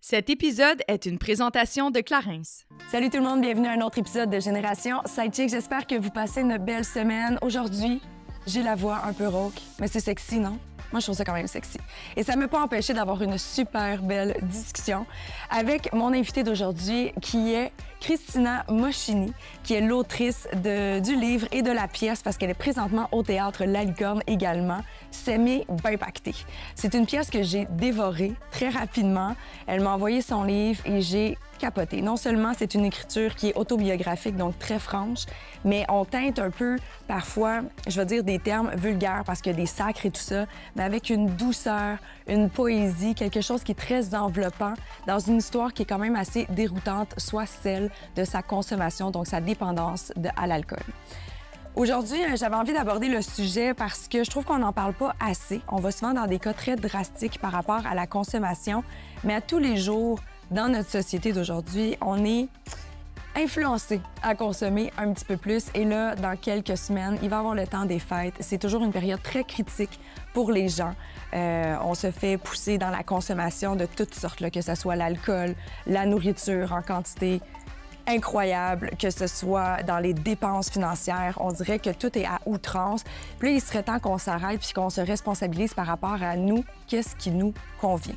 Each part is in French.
Cet épisode est une présentation de Clarins. Salut tout le monde, bienvenue à un autre épisode de Génération Sidechick. J'espère que vous passez une belle semaine. Aujourd'hui, j'ai la voix un peu rauque, mais c'est sexy, non? Moi, je trouve ça quand même sexy. Et ça ne m'a pas empêché d'avoir une super belle discussion avec mon invitée d'aujourd'hui, qui est Christina Moschini, qui est l'autrice du livre et de la pièce, parce qu'elle est présentement au théâtre La Licorne également, S'aimer ben pacté. C'est une pièce que j'ai dévorée très rapidement. Elle m'a envoyé son livre et j'ai capoté. Non seulement c'est une écriture qui est autobiographique, donc très franche, mais on teinte un peu, parfois, je vais dire des termes vulgaires parce qu'il y a des sacres et tout ça, mais avec une douceur, une poésie, quelque chose qui est très enveloppant dans une histoire qui est quand même assez déroutante, soit celle de sa consommation, donc sa dépendance à l'alcool. Aujourd'hui, j'avais envie d'aborder le sujet parce que je trouve qu'on n'en parle pas assez. On va souvent dans des cas très drastiques par rapport à la consommation, mais à tous les jours, dans notre société d'aujourd'hui, on est influencé à consommer un petit peu plus. Et là, dans quelques semaines, il va y avoir le temps des fêtes. C'est toujours une période très critique pour les gens. On se fait pousser dans la consommation de toutes sortes, là, que ce soit l'alcool, la nourriture en quantité incroyable, que ce soit dans les dépenses financières. On dirait que tout est à outrance. Puis là, il serait temps qu'on s'arrête puis qu'on se responsabilise par rapport à nous, qu'est-ce qui nous convient.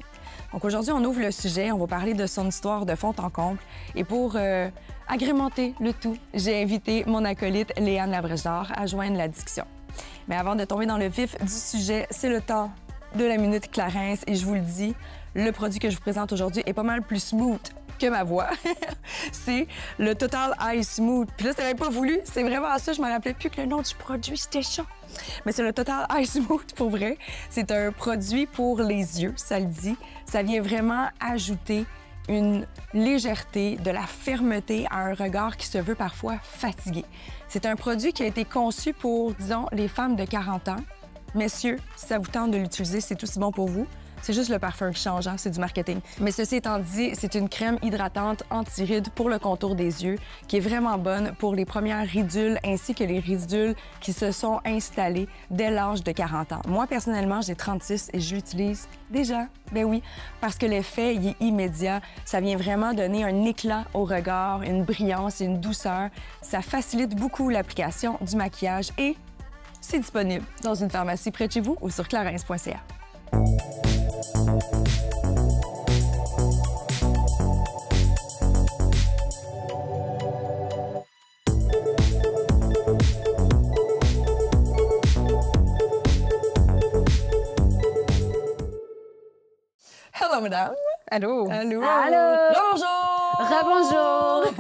Donc aujourd'hui, on ouvre le sujet, on va parler de son histoire de fond en comble. Et pour agrémenter le tout, j'ai invité mon acolyte Léane Labrèche-Dard à joindre la discussion. Mais avant de tomber dans le vif du sujet, c'est le temps de la Minute Clarins. Et je vous le dis, le produit que je vous présente aujourd'hui est pas mal plus smooth que ma voix. C'est le Total Ice Smooth. Puis là, c'était même pas voulu. C'est vraiment ça. Je me rappelais plus que le nom du produit, c'était ça. Mais c'est le Total Ice Smooth, pour vrai. C'est un produit pour les yeux, ça le dit. Ça vient vraiment ajouter une légèreté, de la fermeté à un regard qui se veut parfois fatigué. C'est un produit qui a été conçu pour, disons, les femmes de 40 ans. Messieurs, si ça vous tente de l'utiliser, c'est aussi bon pour vous. C'est juste le parfum qui change, hein? C'est du marketing. Mais ceci étant dit, c'est une crème hydratante anti-rides pour le contour des yeux qui est vraiment bonne pour les premières ridules ainsi que les ridules qui se sont installées dès l'âge de 40 ans. Moi, personnellement, j'ai 36 et je l'utilise déjà. Ben oui, parce que l'effet, il est immédiat. Ça vient vraiment donner un éclat au regard, une brillance et une douceur. Ça facilite beaucoup l'application du maquillage et c'est disponible dans une pharmacie près de chez vous ou sur clarins.ca. Hello, madame. Allô. Allô. Allô. Bonjour. Rebonjour.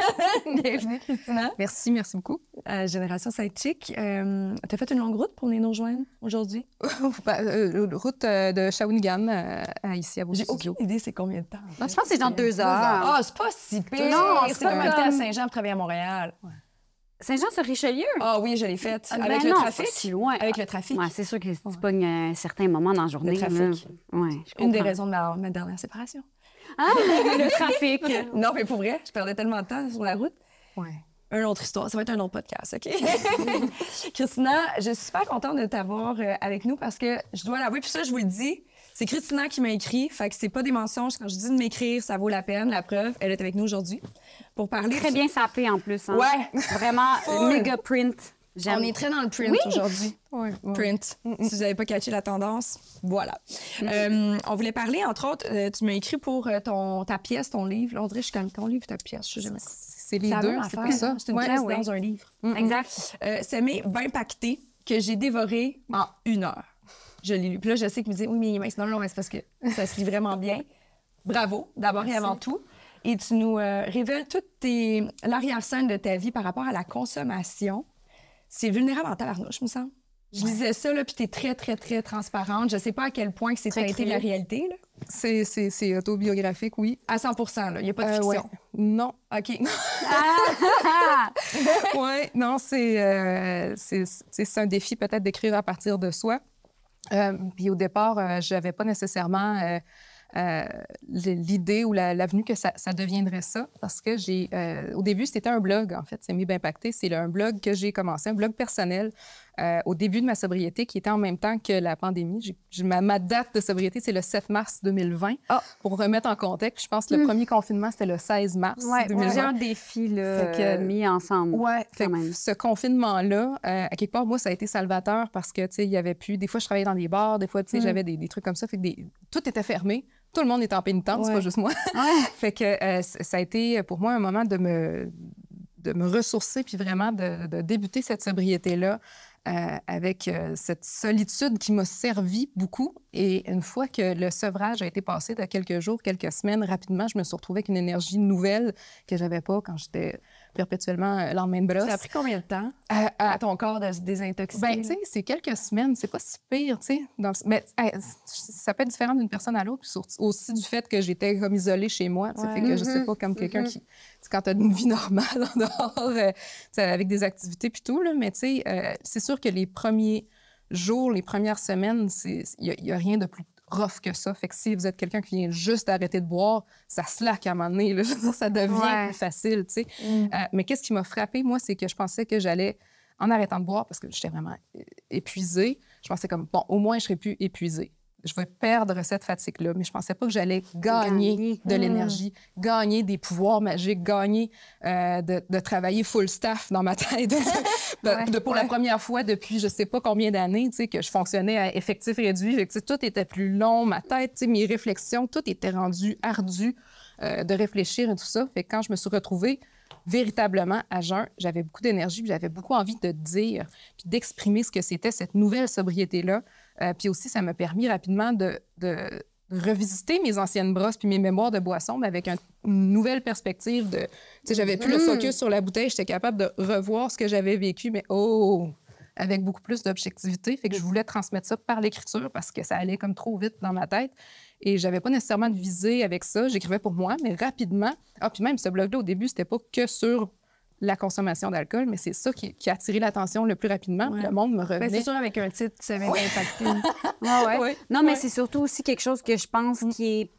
Bienvenue, Christina. Merci beaucoup. Génération Sidechick. T'as fait une longue route pour venir nous rejoindre aujourd'hui? Route de Shawinigan ici à vos J'ai studios. aucune idée c'est combien de temps. Je pense que c'est dans 2 heures. Ah, c'est pas si pire. Non, c'est c'est comme pas habiter à comme- Saint-Jean pour travailler à Montréal. Saint-Jean-sur-Richelieu? Ah oui, je l'ai faite. Ben Avec le non, trafic. c'est pas si loin. Avec le trafic. Ouais, c'est sûr que tu pognes un certain moment dans la journée. Le trafic. là. Ouais, je Une des comprends. raisons de ma dernière séparation. Ah, le trafic. Non, mais pour vrai, je perdais tellement de temps sur la route. Ouais. Une autre histoire. Ça va être un autre podcast, OK? Christina, je suis super contente de t'avoir avec nous parce que je dois l'avouer, puis ça, je vous le dis, c'est Christina qui m'a écrit, fait que c'est pas des mensonges. Quand je dis de m'écrire, ça vaut la peine. La preuve, elle est avec nous aujourd'hui pour parler. Très bien sapé en plus. Hein? Ouais. Vraiment, Full. méga print. J'aime. On est très dans le print Oui. aujourd'hui. Ouais. Print. Si vous n'avez pas catché la tendance, voilà. On voulait parler, entre autres, tu m'as écrit pour ta pièce, ton livre. Là, on dirait que je suis comme ton livre, ta pièce. Je sais jamais. C'est les la deux, même c'est affaire, pas ça. hein. C'est une Ouais, pièce ouais. dans un livre. Exact. S'aimer ben pacté, que j'ai dévoré en 1 heure. Je l'ai lu. Puis là, je sais que vous me dites, oui, mais il est mince. Non, non, mais c'est parce que ça se lit vraiment bien. Bravo, d'abord et avant tout. Et tu nous révèles toute l'arrière-scène de ta vie par rapport à la consommation. C'est vulnérable en tabarnouche, me semble. Je lisais ça, là, puis t'es très, très, très transparente. Je sais pas à quel point que c'est Très teinté de la cru. réalité, là. C'est autobiographique, oui. À 100 là. Il n'y a pas de fiction. Ouais. Non. OK. Ouais, non, c'est un défi peut-être d'écrire à partir de soi. Puis au départ, j'avais pas nécessairement l'idée ou l'avenue que ça deviendrait ça, parce que au début, c'était un blog, en fait. C'est S'aimer ben pacté. C'est un blog que j'ai commencé, un blog personnel au début de ma sobriété, qui était en même temps que la pandémie. Ma date de sobriété, c'est le 7 mars 2020. Pour remettre en contexte, je pense que le premier confinement, c'était le 16 mars 2020. Plusieurs défis là, mis ensemble. Ce confinement-là, à quelque part, moi, ça a été salvateur parce que, tu sais, il y avait plus... Des fois, je travaillais dans des bars, des fois, tu sais, j'avais des trucs comme ça. Fait que tout était fermé. Tout le monde était en pénitence, c'est pas juste moi. Fait que ça a été, pour moi, un moment de me ressourcer puis vraiment de débuter cette sobriété-là avec cette solitude qui m'a servi beaucoup. Et une fois que le sevrage a été passé de quelques jours, quelques semaines, rapidement, je me suis retrouvée avec une énergie nouvelle que j'avais pas quand j'étais perpétuellement lendemain de brosse. Ça a pris combien de temps à ton corps de se désintoxiquer? Bien, tu sais, c'est quelques semaines. C'est pas si pire, tu sais. Mais ça peut être différent d'une personne à l'autre, puis aussi du fait que j'étais comme isolée chez moi. Ça fait que je sais pas, comme quelqu'un qui... Quand tu as une vie normale en dehors, avec des activités puis tout, là, mais tu sais, c'est sûr que les premiers jours, les premières semaines, il y a rien de plus rough que ça. Fait que si vous êtes quelqu'un qui vient juste d'arrêter de boire, ça slack à un moment donné. Là. Je veux dire, ça devient plus facile, tu sais. Mais qu'est-ce qui m'a frappée, moi, c'est que je pensais que j'allais, en arrêtant de boire, parce que j'étais vraiment épuisée, je pensais comme, bon, au moins, je serais plus épuisée. Je vais perdre cette fatigue-là, mais je pensais pas que j'allais gagner de l'énergie, gagner des pouvoirs magiques, gagner de travailler full staff dans ma tête. Pour la première fois depuis je sais pas combien d'années, tu sais, que je fonctionnais à effectif réduit. Fait que, tout était plus long, ma tête, tu sais, mes réflexions, tout était rendu ardu de réfléchir et tout ça. Fait que quand je me suis retrouvée véritablement à jeun, j'avais beaucoup d'énergie, puis j'avais beaucoup envie de dire, puis d'exprimer ce que c'était cette nouvelle sobriété-là. Puis aussi, ça m'a permis rapidement de revisiter mes anciennes brosses puis mes mémoires de boisson, mais avec une nouvelle perspective de... Tu sais, j'avais plus le focus sur la bouteille, j'étais capable de revoir ce que j'avais vécu, mais avec beaucoup plus d'objectivité. Fait que je voulais transmettre ça par l'écriture parce que ça allait comme trop vite dans ma tête. Et j'avais pas nécessairement de visée avec ça. J'écrivais pour moi, mais rapidement... puis même ce blog-là, au début, c'était pas que sur la consommation d'alcool, mais c'est ça qui a attiré l'attention le plus rapidement. Le monde me revenait. C'est sûr, avec un titre, ça va impacter. Non, mais c'est surtout aussi quelque chose que je pense qui est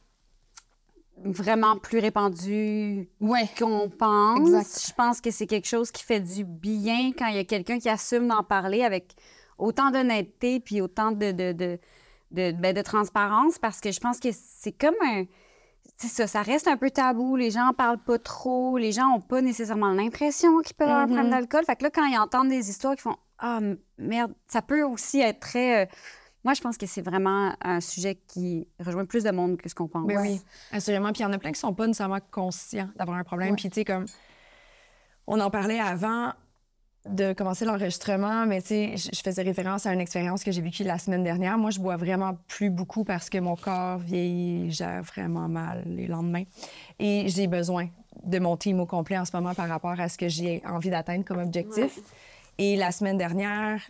vraiment plus répandu qu'on pense. Exact. Je pense que c'est quelque chose qui fait du bien quand il y a quelqu'un qui assume d'en parler avec autant d'honnêteté puis autant de transparence, parce que je pense que c'est comme un... C'est ça reste un peu tabou, les gens en parlent pas trop, les gens ont pas nécessairement l'impression qu'ils peuvent avoir un problème d'alcool. Fait que là, quand ils entendent des histoires qui font « Ah, merde », ça peut aussi être très... Moi, je pense que c'est vraiment un sujet qui rejoint plus de monde que ce qu'on pense. Mais oui, assurément. Puis il y en a plein qui sont pas nécessairement conscients d'avoir un problème. Puis tu sais, comme on en parlait avant de commencer l'enregistrement, mais tu sais, je faisais référence à une expérience que j'ai vécue la semaine dernière. Moi, je bois vraiment plus beaucoup parce que mon corps vieillit, gère vraiment mal les lendemains. Et j'ai besoin de mon team au complet en ce moment par rapport à ce que j'ai envie d'atteindre comme objectif. Et la semaine dernière,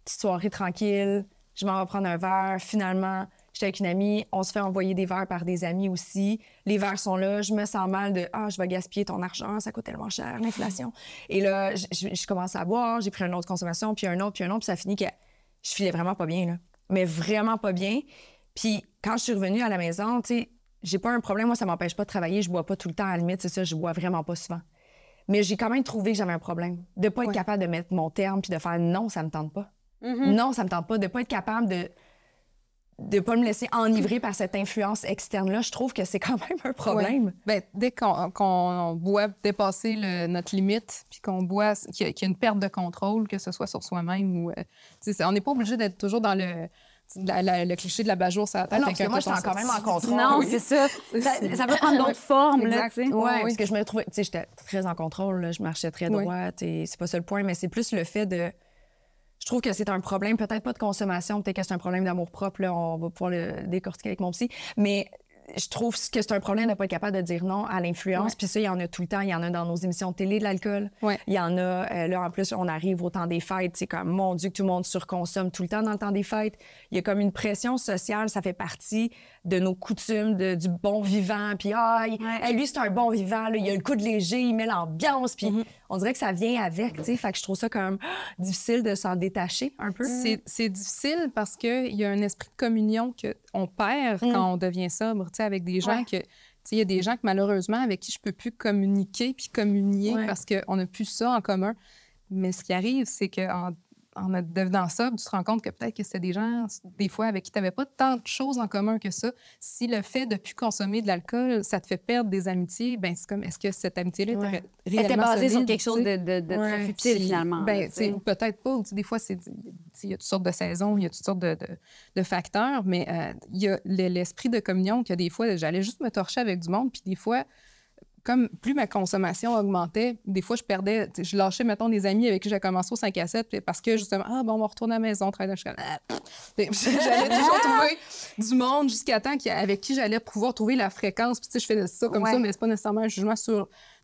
petite soirée tranquille, je m'en vais prendre un verre. Finalement, j'étais avec une amie, on se fait envoyer des verres par des amis aussi. Les verres sont là, je me sens mal de « Ah, je vais gaspiller ton argent, ça coûte tellement cher, l'inflation. » Et là, je commence à boire, j'ai pris une autre consommation, puis un autre, puis ça finit que je filais vraiment pas bien, là. Mais vraiment pas bien. Puis quand je suis revenue à la maison, tu sais, j'ai pas un problème, moi, ça m'empêche pas de travailler, je bois pas tout le temps, à la limite, c'est ça, je bois vraiment pas souvent. Mais j'ai quand même trouvé que j'avais un problème. De pas être capable de mettre mon terme puis de faire « Non, ça me tente pas. Non, ça me tente pas. » De pas être capable de pas me laisser enivrer par cette influence externe-là, je trouve que c'est quand même un problème. Bien, dès qu'on boit dépasser notre limite, puis qu'on boit, qu'il y a une perte de contrôle, que ce soit sur soi-même ou... on n'est pas obligé d'être toujours dans le cliché de la bajour sur la tête. Non, parce que moi, j'étais quand même en contrôle. Non, c'est ça. Ça peut prendre d'autres formes, là, tu sais. Oui, parce que je me trouvais... Tu sais, j'étais très en contrôle, là, je marchais très droite, et c'est pas ça le point, mais c'est plus le fait de... Je trouve que c'est un problème, peut-être pas de consommation, peut-être que c'est un problème d'amour-propre, là, on va pouvoir le décortiquer avec mon psy, mais je trouve que c'est un problème de ne pas être capable de dire non à l'influence. Puis ça, il y en a tout le temps. Il y en a dans nos émissions de télé de l'alcool. Il y en a, là, en plus, on arrive au temps des fêtes. C'est comme, mon Dieu, que tout le monde surconsomme tout le temps dans le temps des fêtes. Il y a comme une pression sociale. Ça fait partie de nos coutumes, du bon vivant. Puis, lui, c'est un bon vivant. Là, il a le coude léger, il met l'ambiance. Puis on dirait que ça vient avec, tu sais. Fait que je trouve ça comme difficile de s'en détacher un peu. C'est difficile parce qu'il y a un esprit de communion qu'on perd quand on devient sobre. Avec des gens que... Il y a des gens que, malheureusement, avec qui je peux plus communiquer puis communier parce qu'on n'a plus ça en commun. Mais ce qui arrive, c'est que en devenant sobre, tu te rends compte que peut-être que c'était des gens, des fois, avec qui tu n'avais pas tant de choses en commun que ça. Si le fait de ne plus consommer de l'alcool, ça te fait perdre des amitiés, ben c'est comme, est-ce que cette amitié-là était réellement Elle était basée solide, sur quelque chose de très futile, finalement. Ben, ou peut-être pas. Des fois, il y a toutes sortes de saisons, il y a toutes sortes de facteurs, mais il y a l'esprit de communion que des fois, j'allais juste me torcher avec du monde, puis des fois, comme plus ma consommation augmentait, des fois, je lâchais, mettons, des amis avec qui j'ai commencé au 5 à 7 parce que, justement, on va retourner à la maison, travailler dans le j'allais toujours trouver du monde jusqu'à temps avec qui j'allais pouvoir trouver la fréquence. Puis, tu sais, je fais ça comme ça, mais c'est pas nécessairement un jugement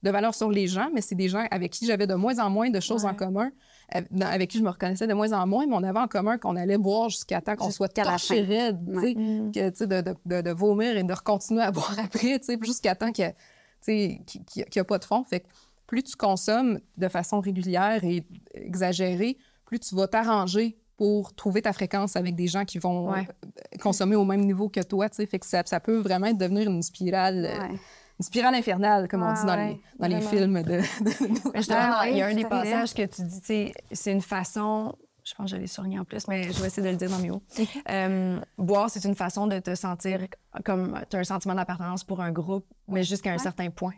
de valeur sur les gens, mais c'est des gens avec qui j'avais de moins en moins de choses en commun, avec qui je me reconnaissais de moins en moins, mais on avait en commun qu'on allait boire jusqu'à temps qu'on soit torché raide, tu sais, de vomir et de recontinuer à boire après, tu sais, jusqu'à temps qu'il n'y a pas de fond. Fait que plus tu consommes de façon régulière et exagérée, plus tu vas t'arranger pour trouver ta fréquence avec des gens qui vont consommer au même niveau que toi. Fait que ça peut vraiment devenir une spirale infernale, comme on dit dans les films de justement, il y a un des passages que tu dis, c'est une façon... Je pense que je l'ai surligné en plus, mais je vais essayer de le dire dans mes mots. Boire, c'est une façon de te sentir comme tu as un sentiment d'appartenance pour un groupe, mais jusqu'à un certain point.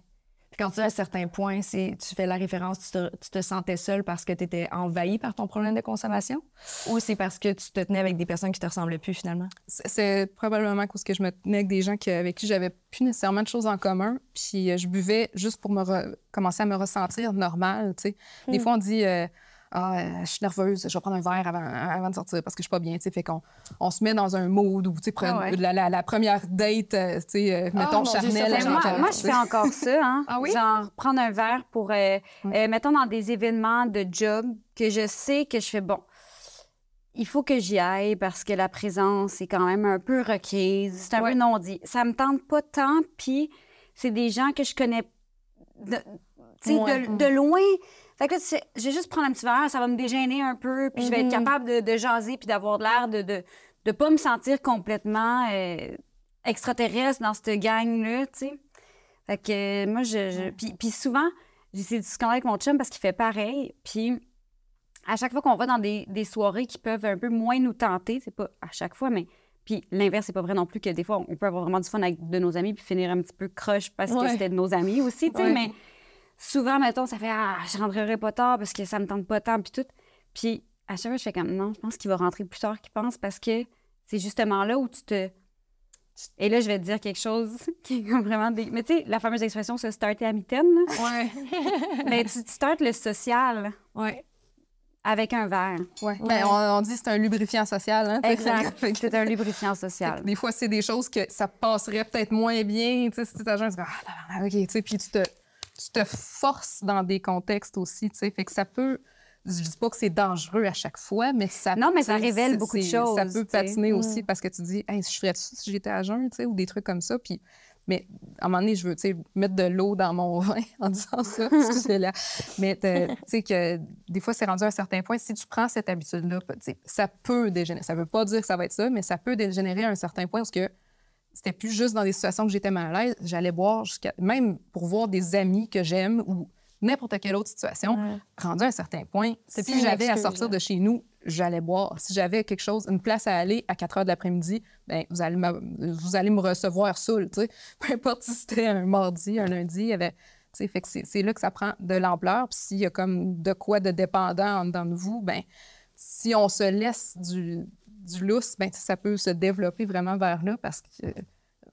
Puis quand tu as un certain point, tu fais la référence, tu te sentais seule parce que tu étais envahi par ton problème de consommation, ou c'est parce que tu te tenais avec des personnes qui te ressemblaient plus finalement? C'est probablement parce que je me tenais avec des gens avec qui j'avais plus nécessairement de choses en commun, puis je buvais juste pour commencer à me ressentir normale, tu sais. Des fois, on dit... je suis nerveuse, je vais prendre un verre avant de sortir parce que je suis pas bien, tu sais. Fait qu'on se met dans un mood où, tu sais, la première date, tu sais, mettons, charnel. Moi, je fais encore ça, hein. Genre, prendre un verre pour, mettons, dans des événements de job que je sais que je fais, bon, il faut que j'y aille parce que la présence est quand même un peu requise. C'est un peu non-dit. Ça me tente pas tant, puis c'est des gens que je connais de loin. Fait que là, je vais juste prendre un petit verre, ça va me dégêner un peu, puis je vais être capable de jaser puis d'avoir l'air de pas me sentir complètement extraterrestre dans cette gang-là, tu sais. Fait que moi, Puis souvent, j'essaie de discuter avec mon chum parce qu'il fait pareil, puis à chaque fois qu'on va dans des soirées qui peuvent un peu moins nous tenter, c'est pas à chaque fois, mais... Puis l'inverse, c'est pas vrai non plus que des fois, on peut avoir vraiment du fun avec de nos amis puis finir un petit peu croche parce que c'était de nos amis aussi, tu sais, mais... Souvent, mettons, ça fait « Ah, je rentrerai pas tard parce que ça me tente pas tant, puis tout. » Puis à chaque fois, je fais comme « Non, je pense qu'il va rentrer plus tard qu'il pense parce que c'est justement là où tu te... » Et là, je vais te dire quelque chose qui est comme vraiment... Mais tu sais, la fameuse expression « se starter à mitaine », là. Mais tu startes le social avec un verre. Ben, on dit que c'est un lubrifiant social. Hein, exact. C'est un lubrifiant social. Des fois, c'est des choses que ça passerait peut-être moins bien. Tu sais, si t'es agent, tu dis « Ah, OK, tu sais, puis tu te forces dans des contextes aussi, tu sais. Fait que ça peut... Je dis pas que c'est dangereux à chaque fois, mais ça... Non, mais ça révèle beaucoup de choses. Ça peut patiner aussi parce que tu dis « Hey, je ferais ça si j'étais à jeun, tu sais, ou des trucs comme ça. » Puis... Mais à un moment donné, je veux, tu sais, mettre de l'eau dans mon vin en disant ça, excusez-la. Mais tu sais que des fois, c'est rendu à un certain point. Si tu prends cette habitude-là, ça peut dégénérer. Ça veut pas dire que ça va être ça, mais ça peut dégénérer à un certain point parce que c'était plus juste dans des situations que j'étais mal à l'aise. J'allais boire même pour voir des amis que j'aime ou n'importe quelle autre situation. Rendu à un certain point, si j'avais à sortir de chez nous, j'allais boire. Si j'avais quelque chose, une place à aller à 4 heures de l'après-midi, bien, vous allez me recevoir saoul, tu sais. Peu importe si c'était un mardi, un lundi, il y avait... Fait que c'est là que ça prend de l'ampleur. Puis s'il y a comme de quoi de dépendant dans vous, bien, si on se laisse du lousse, ben, ça peut se développer vraiment vers là parce que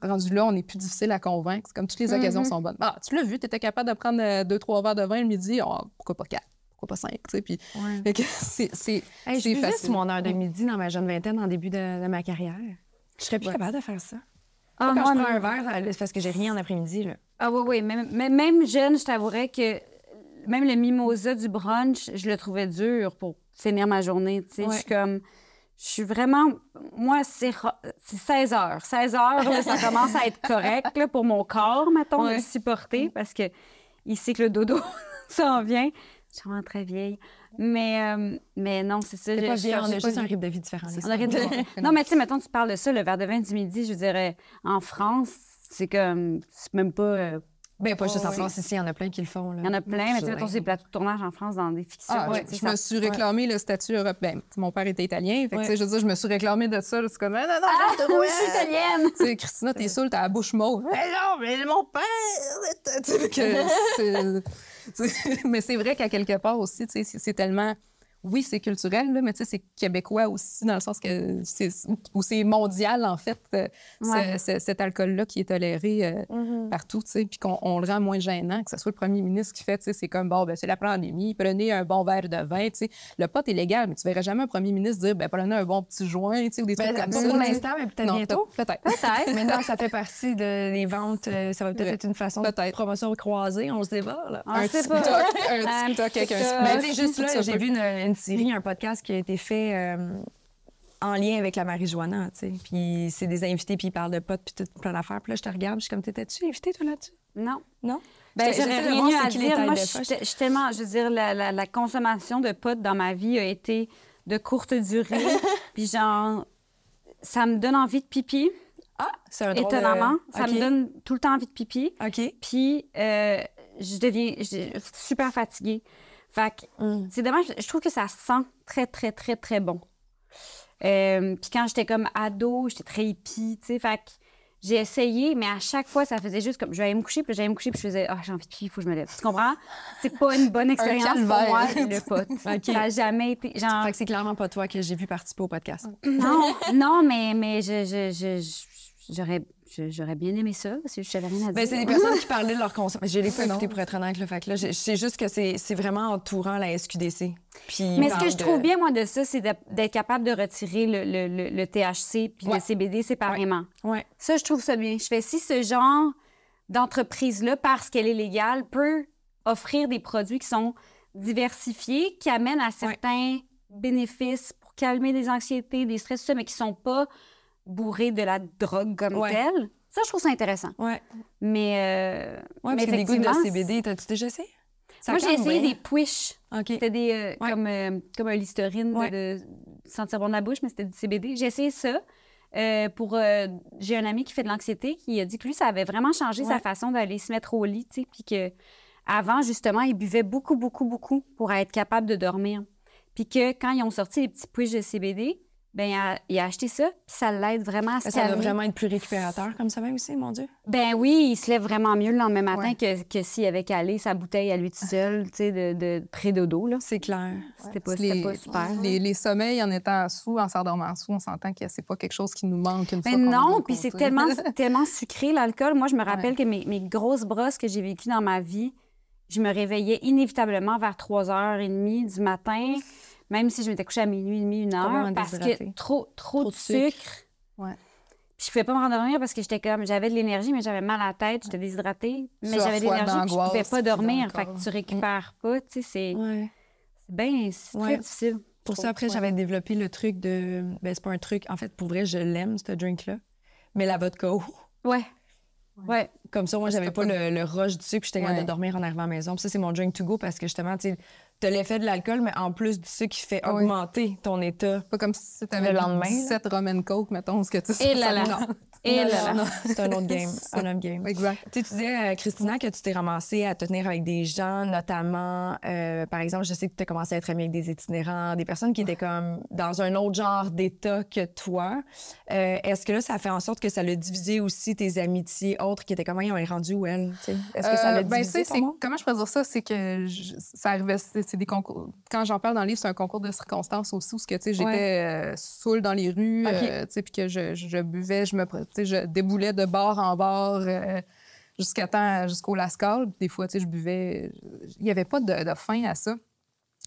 rendu là, on est plus difficile à convaincre. C'est comme toutes les occasions sont bonnes. Ah, tu l'as vu, tu étais capable de prendre 2-3 verres de vin le midi. Oh, pourquoi pas 4? Pourquoi pas 5? Tu sais, puis c'est je buvais sur mon heure de midi dans ma jeune vingtaine en début de ma carrière. Je serais plus capable de faire ça. Quand je prends un verre, c'est parce que j'ai rien en après-midi. Là. Ah oui. Même jeune, je t'avouerais que même le mimosa du brunch, je le trouvais dur pour finir ma journée. Tu sais, je suis vraiment... Moi, c'est 16 heures. 16 heures, là, ça commence à être correct là, pour mon corps, mettons, de supporter, parce que il sait que le dodo s'en vient. Je suis vraiment très vieille. Mais non, c'est ça. C'est pas vieille, on a juste un rythme de vie différent. Non, mais tu sais, mettons, tu parles de ça, le verre de vin du midi, je dirais, en France, c'est comme... C'est même pas... Ben, pas juste en France, ici, il y en a plein qui le font. Là. Il y en a plein, mais tu sais, mettons, c'est plateau de tournage en France dans des fictions. Je me suis réclamé le statut européen. Mon père était italien, fait que, je veux dire, je me suis réclamé de ça. C'est comme, non, moi, je suis italienne! Tu sais, Christina, t'es saoule, t'as la bouche mauve. Mais non, mais mon père! Mais c'est vrai qu'à quelque part aussi, tu sais, c'est tellement... Oui, c'est culturel, là, mais tu sais, c'est québécois aussi, dans le sens que c'est mondial, en fait, cet alcool-là qui est toléré partout, tu sais, puis qu'on le rend moins gênant, que ce soit le premier ministre qui fait, tu sais, c'est comme, bon, ben c'est la pandémie, prenez un bon verre de vin, tu sais. Le pot est légal, mais tu verrais jamais un premier ministre dire, ben prenez un bon petit joint, tu sais, ou des trucs comme ça. Pour l'instant, mais peut-être bientôt. Peut-être. Maintenant, ça fait partie des ventes. Ça va peut-être être une façon de promotion croisée, on se débat, là. Un TikTok, Mais tu sais, juste là, j'ai vu une série, un podcast qui a été fait en lien avec la marijuana, tu sais. Puis c'est des invités, puis ils parlent de potes, puis tout plein d'affaires. Puis là, je te regarde, je suis comme, t'étais-tu invité, toi, là-dessus? Non. Non? Ben, j'aurais rien eu à dire. Moi, je suis tellement... Je veux dire, la consommation de potes dans ma vie a été de courte durée. Puis genre, ça me donne envie de pipi. Ah, c'est un drôle étonnamment. Ça me donne tout le temps envie de pipi. OK. Puis je deviens super fatiguée. Fait que c'est dommage. Je trouve que ça sent très, très, très, très bon. Puis quand j'étais comme ado, j'étais très hippie, tu sais. Fait que j'ai essayé, mais à chaque fois, ça faisait juste comme... J'allais me coucher, puis je faisais « Ah, j'ai envie de pipi, il faut que je me lève. » Tu comprends? C'est pas une bonne expérience pour moi, le pot. Ça n'a jamais été... Genre... Fait que c'est clairement pas toi que j'ai vu participer au podcast. Non, mais j'aurais bien aimé ça, parce que je savais rien à dire. Ben, c'est des personnes qui parlaient de leur consommation. Je l'ai pas écouté pour être honnête, le fait que là, c'est juste que c'est vraiment entourant la SQDC. Puis mais ce que je trouve bien, moi, de ça, c'est d'être capable de retirer le THC puis le CBD séparément. Ouais. Ça, je trouve ça bien. Je fais si ce genre d'entreprise-là, parce qu'elle est légale, peut offrir des produits qui sont diversifiés, qui amènent à certains bénéfices pour calmer des anxiétés, des stress, tout ça, mais qui sont pas bourrés de la drogue comme telle. Ça, je trouve ça intéressant. Ouais. Mais parce que des gouttes de CBD, t'as-tu déjà essayé? Moi, j'ai essayé des Push. OK. C'était des comme un Listerine de sentir bon de la bouche, mais c'était du CBD. J'ai essayé ça. J'ai un ami qui fait de l'anxiété qui a dit que lui, ça avait vraiment changé sa façon d'aller se mettre au lit, tu sais, puis qu'avant, justement, il buvait beaucoup, beaucoup, beaucoup pour être capable de dormir. Puis que quand ils ont sorti les petits Push de CBD, ben il a acheté ça, puis ça l'aide vraiment à se calmer. Ça doit vraiment être plus récupérateur comme ça même aussi, mon Dieu. Ben oui, il se lève vraiment mieux le lendemain matin que s'il avait calé sa bouteille à lui tout seul, tu sais, de pré-dodo, là. C'est clair. C'était pas super. Les sommeils en étant sous, en s'endormant sous, on s'entend que c'est pas quelque chose qui nous manque une fois qu'on non, puis c'est tellement sucré, l'alcool. Moi, je me rappelle que mes grosses brosses que j'ai vécues dans ma vie, je me réveillais inévitablement vers 3h30 du matin, même si je m'étais couchée à minuit et demi, 1h, parce que trop de sucre. Ouais. Puis je pouvais pas me rendormir parce que j'avais de l'énergie, mais j'avais mal à la tête, j'étais déshydratée, mais j'avais de l'énergie, puis je pouvais pas dormir. Fait que tu récupères pas, tu sais, c'est très difficile. Pour ça, après, j'avais développé le truc de... Ben, c'est pas un truc. En fait, pour vrai, je l'aime, ce drink-là. Mais la vodka. Ouais. Comme ça, moi, j'avais pas le rush du sucre, puis j'étais capable de dormir en arrivant à la maison. Puis ça, c'est mon drink to go parce que justement, tu sais, t'as l'effet de l'alcool, mais en plus du sucre qui fait augmenter ton état. Pas comme si t'avais le lendemain. 17 rum and coke, mettons, ce que tu sais. Et là là. C'est un autre game. Un autre game. Exact. Tu disais, Christina, que tu t'es ramassée à te tenir avec des gens, notamment, par exemple, je sais que tu as commencé à être amie avec des itinérants, des personnes qui étaient comme dans un autre genre d'état que toi. Est-ce que là, ça fait en sorte que ça l'a divisé aussi tes amitiés autres qui étaient comment ils ont rendu où elles? Est-ce que ça l'a divisé? Comment je pourrais dire ça? C'est que ça arrivait, c'est des concours. Quand j'en parle dans le livre, c'est un concours de circonstances aussi où j'étais saoule dans les rues, puis que je buvais, je déboulais de bar en bar jusqu'au Lascaux. Des fois, je buvais. Il n'y avait pas de fin à ça.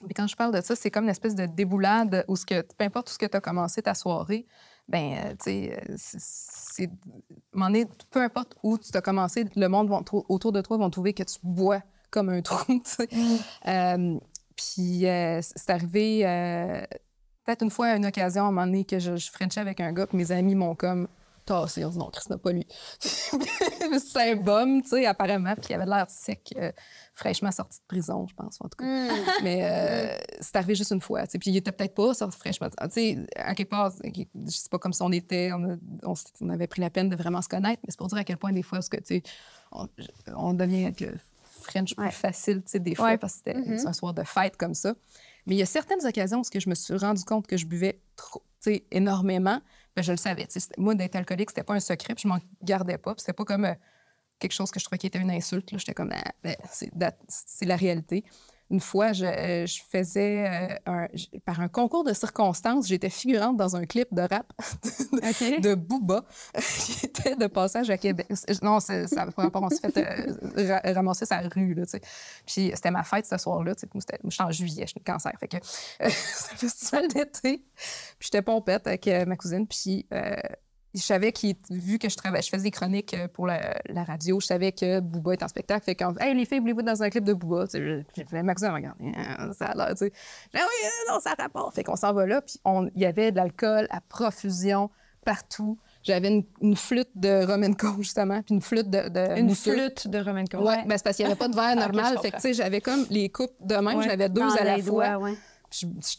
Mais quand je parle de ça, c'est comme une espèce de déboulade où peu importe où ce que tu as commencé ta soirée, peu importe où tu as commencé, le monde autour de toi vont trouver que tu bois comme un trou. Puis c'est arrivé peut-être une fois à une occasion, à un moment donné, que je frenchais avec un gars, puis mes amis m'ont comme tassé. On se dit non, Chris n'a pas lui. C'est un bum, tu sais, apparemment, puis il avait l'air sec, fraîchement sorti de prison, je pense, en tout cas. Mais c'est arrivé juste une fois, tu sais, puis il était peut-être pas sorti fraîchement. Tu sais, à quelque part, je sais pas comme si on avait pris la peine de vraiment se connaître, mais c'est pour dire à quel point, des fois, tu sais, on devient avec le French plus facile, tu sais, des fois, parce que c'est un soir de fête comme ça. Mais il y a certaines occasions où je me suis rendu compte que je buvais trop, tu sais, énormément. Ben, je le savais. Moi, d'être alcoolique, c'était pas un secret, puis je m'en gardais pas. Puis c'était pas comme quelque chose que je trouvais qui était une insulte. J'étais comme, c'est la réalité. Une fois, je faisais, par un concours de circonstances, j'étais figurante dans un clip de rap de Booba qui était de passage à Québec. Non, ça n'a pas rapport. On s'est fait ramasser sa rue, là, tu sais. Puis c'était ma fête ce soir-là. Moi, je suis en juillet, je suis le cancer. Fait que c'est un festival d'été. Puis j'étais pompette avec ma cousine. Puis je savais vu que je faisais des chroniques pour la radio, je savais que Booba était en spectacle. Fait quand hey, les filles, voulez-vous dans un clip de Booba? J'ai fait ma cousine, regarde, ça a l'air, tu sais. J'ai dit, oui, non, ça rapporte. Fait qu'on s'en va là, puis il y avait de l'alcool à profusion partout. J'avais une flûte de rum and coke, justement, puis une flûte de Une flûte de rum and coke. Oui, ben, c'est parce qu'il n'y avait pas de verre normal. Fait que, tu sais, j'avais comme les coupes de même, j'avais deux à la fois.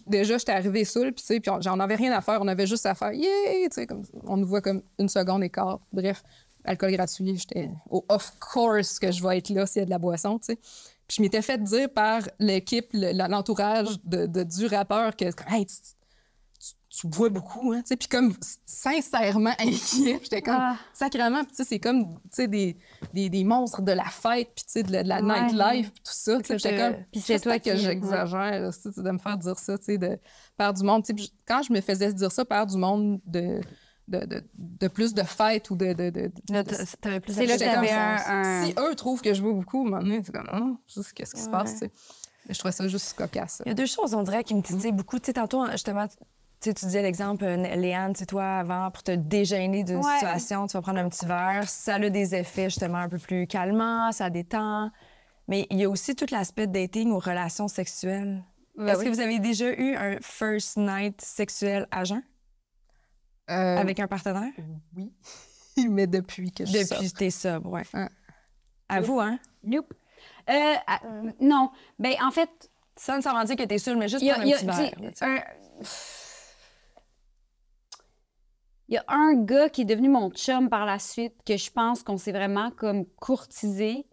Déjà, j'étais arrivée saoule, puis j'en avais rien à faire. On avait juste à faire, yeah! Tu sais, on nous voit comme une seconde et quart. Bref, alcool gratuit, j'étais au of course que je vais être là s'il y a de la boisson, tu sais. Puis je m'étais fait dire par l'équipe, l'entourage du rappeur que, hey, tu bois beaucoup, hein, tu sais. Puis comme sincèrement inquiet, j'étais comme sacrément, puis tu sais, c'est comme, tu sais, des monstres de la fête, puis tu sais, de la nightlife, puis tout ça, tu sais. J'étais comme, puis c'est toi que j'exagère, tu sais, de me faire dire ça, tu sais, par du monde, tu sais. Quand je me faisais dire ça par du monde de plus de fêtes ou t'avais plus c'est là que t'avais un... Si eux trouvent que je bois beaucoup, à un moment donné, c'est comme, qu'est-ce qui se passe, tu sais. Je trouvais ça juste cocasse. Il y a deux choses, on dirait, qui me titillent beaucoup. Tu sais, tantôt, justement, tu disais l'exemple, Léane, tu sais, toi, avant, pour te dégêner d'une situation, tu vas prendre un petit verre. Ça a des effets, justement, un peu plus calmants, ça détend. Mais il y a aussi tout l'aspect de dating aux relations sexuelles. Est-ce que vous avez déjà eu un first night sexuel à jeun? Avec un partenaire? Oui. Mais depuis que je suis sobre. Depuis que t'es sobre, oui. À vous, hein? Nope. Non. Ben en fait... Ça ne veut dire que t'es seule, mais juste prendre un petit verre. Il y a un gars qui est devenu mon chum par la suite que je pense qu'on s'est vraiment comme courtisé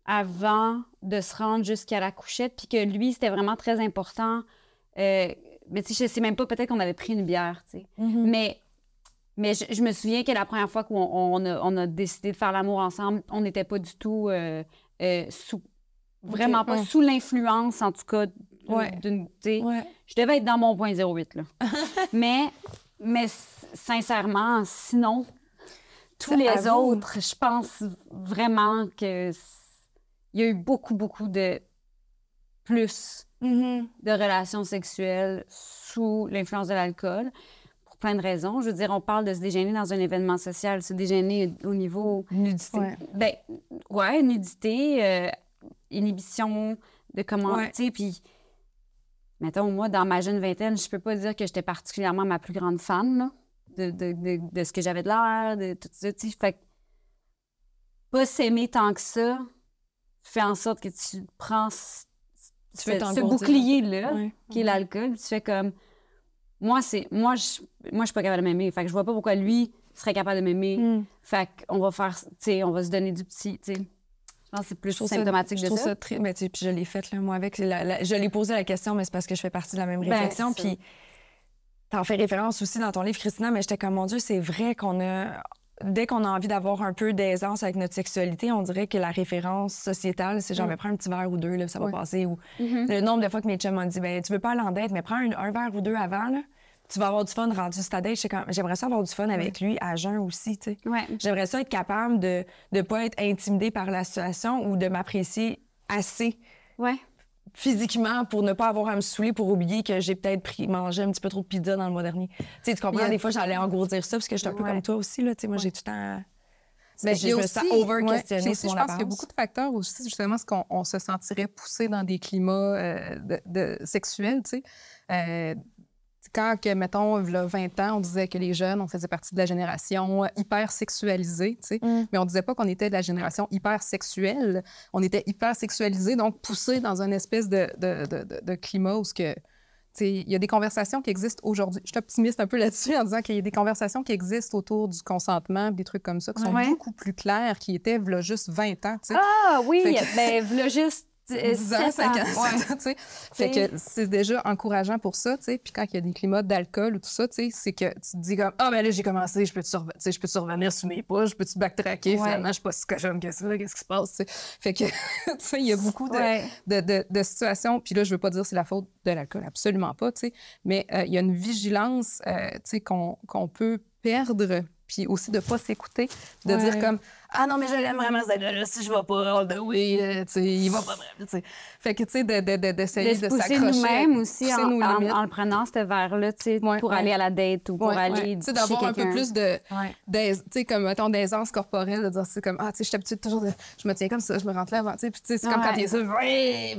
avant de se rendre jusqu'à la couchette, puis que lui, c'était vraiment très important. Mais tu sais, je sais même pas, peut-être qu'on avait pris une bière, tu sais. Mais je me souviens que la première fois qu'on a décidé de faire l'amour ensemble, on n'était pas du tout vraiment pas sous l'influence, en tout cas, d'une... Je devais être dans mon point 08, là. mais sincèrement, sinon, tous les autres, je pense vraiment que il y a eu beaucoup, beaucoup de plus de relations sexuelles sous l'influence de l'alcool, pour plein de raisons. Je veux dire, on parle de se déjeuner dans un événement social, se déjeuner au niveau... Nudité. Nudité, inhibition de comment... Tu sais, puis... Mettons, moi, dans ma jeune vingtaine, je peux pas dire que j'étais particulièrement ma plus grande fan, là, de ce que j'avais de l'air, de tout ça, tu sais. Fait que pas s'aimer tant que ça fait en sorte que tu prends ce bouclier-là, qui est l'alcool, tu fais comme... Moi, je suis pas capable de m'aimer. Fait que je vois pas pourquoi lui serait capable de m'aimer. Fait qu'on va faire... Tu sais, on va se donner du petit, tu sais. Je pense que c'est plus symptomatique de ça. Je trouve ça très... Mais puis je l'ai fait, là, moi, avec... Je l'ai posé la question, mais c'est parce que je fais partie de la même réflexion. Puis t'en fais référence aussi dans ton livre, Christina, mais j'étais comme, mon Dieu, c'est vrai qu'on a... Dès qu'on a envie d'avoir un peu d'aisance avec notre sexualité, on dirait que la référence sociétale, c'est genre, mais prends un petit verre ou deux, là, ça va passer. Ou le nombre de fois que mes chums m'ont dit, ben tu veux pas aller en date, mais prends un verre ou deux avant, là. Tu vas avoir du fun rendu sur ta date. J'aimerais ça avoir du fun avec lui à jeun aussi, tu sais. J'aimerais ça être capable de ne pas être intimidée par la situation ou de m'apprécier assez physiquement pour ne pas avoir à me saouler pour oublier que j'ai peut-être mangé un petit peu trop de pizza dans le mois dernier. Tu sais, tu comprends? Des fois, j'allais engourdir ça parce que j'étais un peu comme toi aussi, là. Tu sais, moi, j'ai tout le temps... je me sens over-questionner sur mon apparence. Je pense qu'il y a beaucoup de facteurs aussi, justement, parce qu'on se sentirait poussé dans des climats sexuels, tu sais. Quand, mettons, il y a 20 ans, on disait que les jeunes, on faisait partie de la génération hyper sexualisée, tu sais, mais on disait pas qu'on était de la génération hyper sexuelle. On était hyper sexualisés, donc poussés dans une espèce de climat où il y a des conversations qui existent aujourd'hui. Je suis optimiste un peu là-dessus en disant qu'il y a des conversations qui existent autour du consentement, des trucs comme ça, qui sont beaucoup plus clairs, qui étaient v'là juste 20 ans. T'sais. Ah oui, ben v'là juste 10 ans, 5 ans, tu fait que c'est déjà encourageant pour ça, tu sais. Puis quand il y a des climats d'alcool ou tout ça, tu sais, c'est que tu te dis comme, ah, ben là, j'ai commencé, je peux-tu revenir sur mes pas, je peux-tu backtracker, finalement, je suis pas si cochonne que ça, qu'est-ce qui se passe, tu sais. Fait que, tu sais, il y a beaucoup de situations, puis là, je veux pas dire que c'est la faute de l'alcool, absolument pas, tu sais, mais il y a une vigilance, tu sais, qu'on peut perdre, puis aussi de pas s'écouter, de dire comme, ah non, mais je l'aime vraiment, ce gars-là, si je vais pas all the way, tu sais, il va pas vraiment, tu sais. Fait que, tu sais, d'essayer de s'accrocher. nous-mêmes aussi en le prenant ce verre-là, tu sais, pour aller à la date ou pour aller tu sais, d'avoir un peu plus de, tu sais, comme, mettons, d'aisance corporelle, de dire, c'est comme, ah, tu sais, je suis habituée toujours de, je me tiens comme ça, je me rentre là avant, tu sais, puis tu sais, c'est comme quand il y a ça,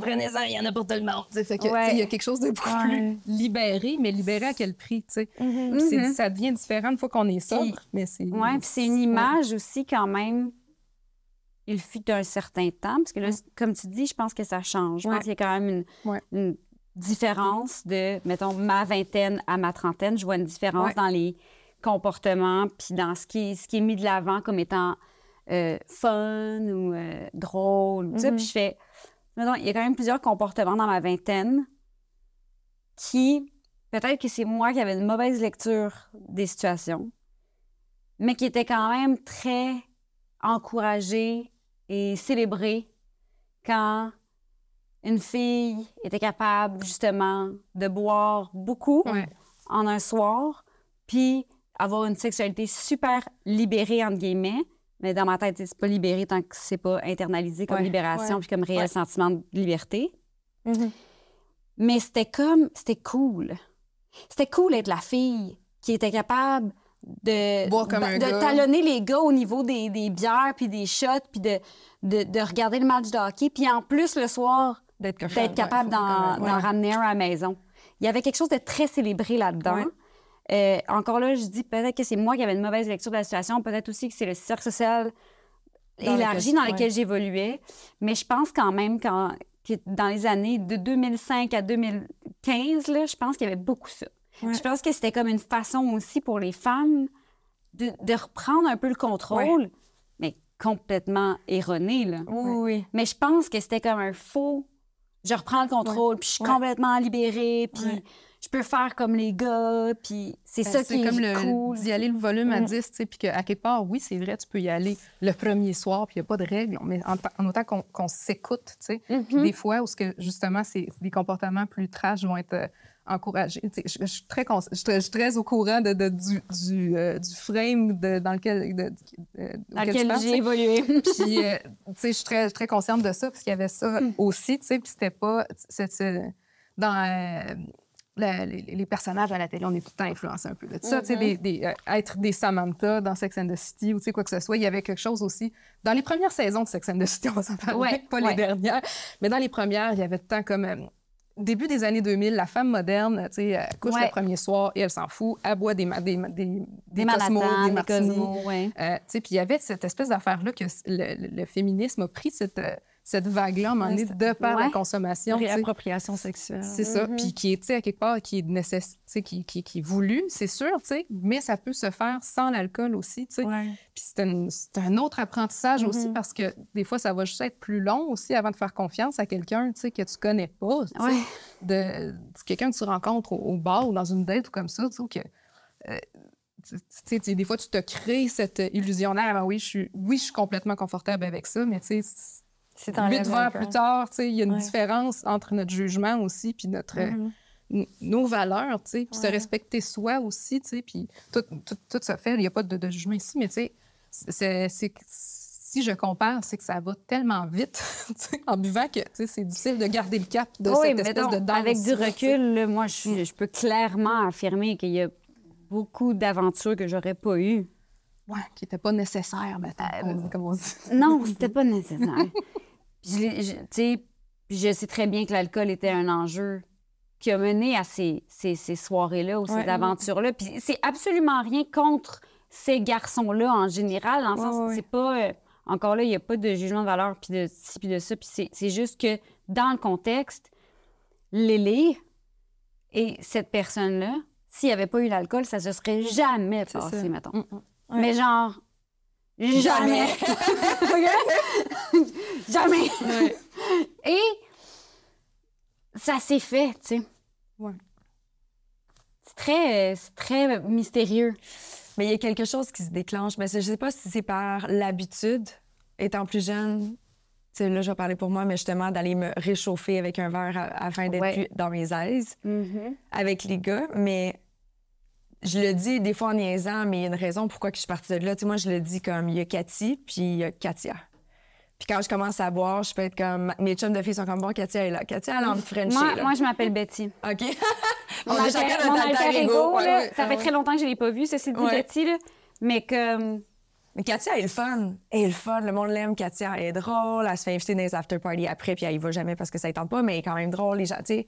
prenez-en, il y en a pour tout le monde, tu sais. Fait que, tu sais, il y a quelque chose de beaucoup plus libéré, mais libéré à quel prix, tu sais. Ça devient différent une fois qu'on est sobre, mais c'est... Oui, puis c'est une image aussi, quand même. Il fut un certain temps, parce que là, comme tu dis, je pense que ça change. Je pense qu'il y a quand même une différence de, mettons, ma vingtaine à ma trentaine. Je vois une différence dans les comportements, puis dans ce qui est mis de l'avant comme étant fun ou drôle. Ou tout ça. Puis je fais, mettons, il y a quand même plusieurs comportements dans ma vingtaine qui, peut-être que c'est moi qui avais une mauvaise lecture des situations, mais qui étaient quand même très encouragés et célébrés quand une fille était capable, justement, de boire beaucoup en un soir, puis avoir une sexualité super libérée, entre guillemets. Mais dans ma tête, c'est pas libéré tant que c'est pas internalisé comme libération puis comme réel sentiment de liberté. Mais c'était cool. C'était cool d'être la fille qui était capable de talonner les gars au niveau des bières puis des shots puis de regarder le match de hockey puis en plus le soir d'être capable d'en ramener un à la maison. Il y avait quelque chose de très célébré là-dedans. Encore là, je dis peut-être que c'est moi qui avais une mauvaise lecture de la situation, peut-être aussi que c'est le cercle social élargi dans lequel j'évoluais, mais je pense quand même que dans les années de 2005 à 2015, là, je pense qu'il y avait beaucoup ça. Je pense que c'était comme une façon aussi pour les femmes de reprendre un peu le contrôle, mais complètement erroné, là. Mais je pense que c'était comme un faux... Je reprends le contrôle, puis je suis complètement libérée, puis je peux faire comme les gars, puis c'est ça qui est cool. C'est comme d'y aller le volume à 10, tu sais, puis qu'à quelque part, oui, c'est vrai, tu peux y aller le premier soir, puis il n'y a pas de règles, mais en autant qu'on s'écoute, tu sais. Puis des fois, où justement, des comportements plus trash vont être... encouragé. Je suis très au courant du frame dans lequel j'ai évolué. Puis, tu sais, je suis très, très consciente de ça, parce qu'il y avait ça aussi, tu sais, puis c'était pas... dans les personnages à la télé, on est tout le temps influencé un peu de ça. Tu sais, être des Samantha dans Sex and the City ou tu sais, quoi que ce soit, il y avait quelque chose aussi... Dans les premières saisons de Sex and the City, on va s'en parler, pas les dernières, mais dans les premières, il y avait tout le temps comme... Début des années 2000, la femme moderne, tu sais, elle couche le premier soir et elle s'en fout. Elle boit des Cosmos, des martinis. Tu sais, puis il y avait cette espèce d'affaire-là que le féminisme a pris cette vague-là, à un moment donné, de par la consommation. Réappropriation sexuelle. C'est ça. Puis qui est, tu sais, à quelque part, qui est qui est voulu, c'est sûr, tu sais, mais ça peut se faire sans l'alcool aussi, tu sais. Puis c'est un autre apprentissage aussi, parce que des fois, ça va juste être plus long aussi avant de faire confiance à quelqu'un, tu sais, que tu connais pas, tu sais, de quelqu'un que tu rencontres au bar ou dans une date ou comme ça, tu sais, que... des fois, tu te crées cette illusionnaire. Oui, je suis complètement confortable avec ça, mais tu sais, 8 verres plus tard, tu sais, il y a une différence entre notre jugement aussi puis nos valeurs, tu sais, puis se respecter soi aussi, tu sais, puis tout ça fait, il n'y a pas de jugement ici, mais tu sais, si je compare, c'est que ça va tellement vite en buvant que c'est difficile de garder le cap de cette espèce de danse. Avec du recul, là, moi, je peux clairement affirmer qu'il y a beaucoup d'aventures que j'aurais pas eues. Oui, qui n'étaient pas nécessaires, comme on dit. Non, c'était pas nécessaire. Je sais très bien que l'alcool était un enjeu qui a mené à ces soirées-là ou ces aventures-là. Puis c'est absolument rien contre ces garçons-là en général, dans le sens que c'est pas... encore là, il n'y a pas de jugement de valeur, puis de ci, puis de ça. Puis c'est juste que, dans le contexte, Lily Et cette personne-là, s'il n'y avait pas eu l'alcool, ça se serait jamais passé, mettons. Ouais. Mais genre, jamais. Jamais. Ouais. Et ça s'est fait, tu sais. Ouais. C'est très mystérieux. Mais il y a quelque chose qui se déclenche. Mais je sais pas si c'est par l'habitude, étant plus jeune. Tu sais, là, je vais parler pour moi, mais justement, d'aller me réchauffer avec un verre afin d'être plus dans mes aises avec les gars. Mais je le dis des fois en niaisant, mais il y a une raison pourquoi que je suis partie de là. Tu sais, moi, je le dis comme il y a Cathy, puis il y a Katia. Puis quand je commence à boire, je peux être comme... Mes chums de filles sont comme, bon, Katia est là. Katia, elle a envie de Frencher, là. Moi, je m'appelle Betty. OK. Mon On a chacun mon notre alter ego. là, ça fait très longtemps que je ne l'ai pas vu, ceci dit, Betty, là. Mais comme... Mais Katia est le fun. Elle est le fun. Le monde l'aime. Katia, elle est drôle. Elle se fait inviter dans les after-parties après, puis elle y va jamais parce que ça ne tente pas, mais elle est quand même drôle, les gens, tu sais.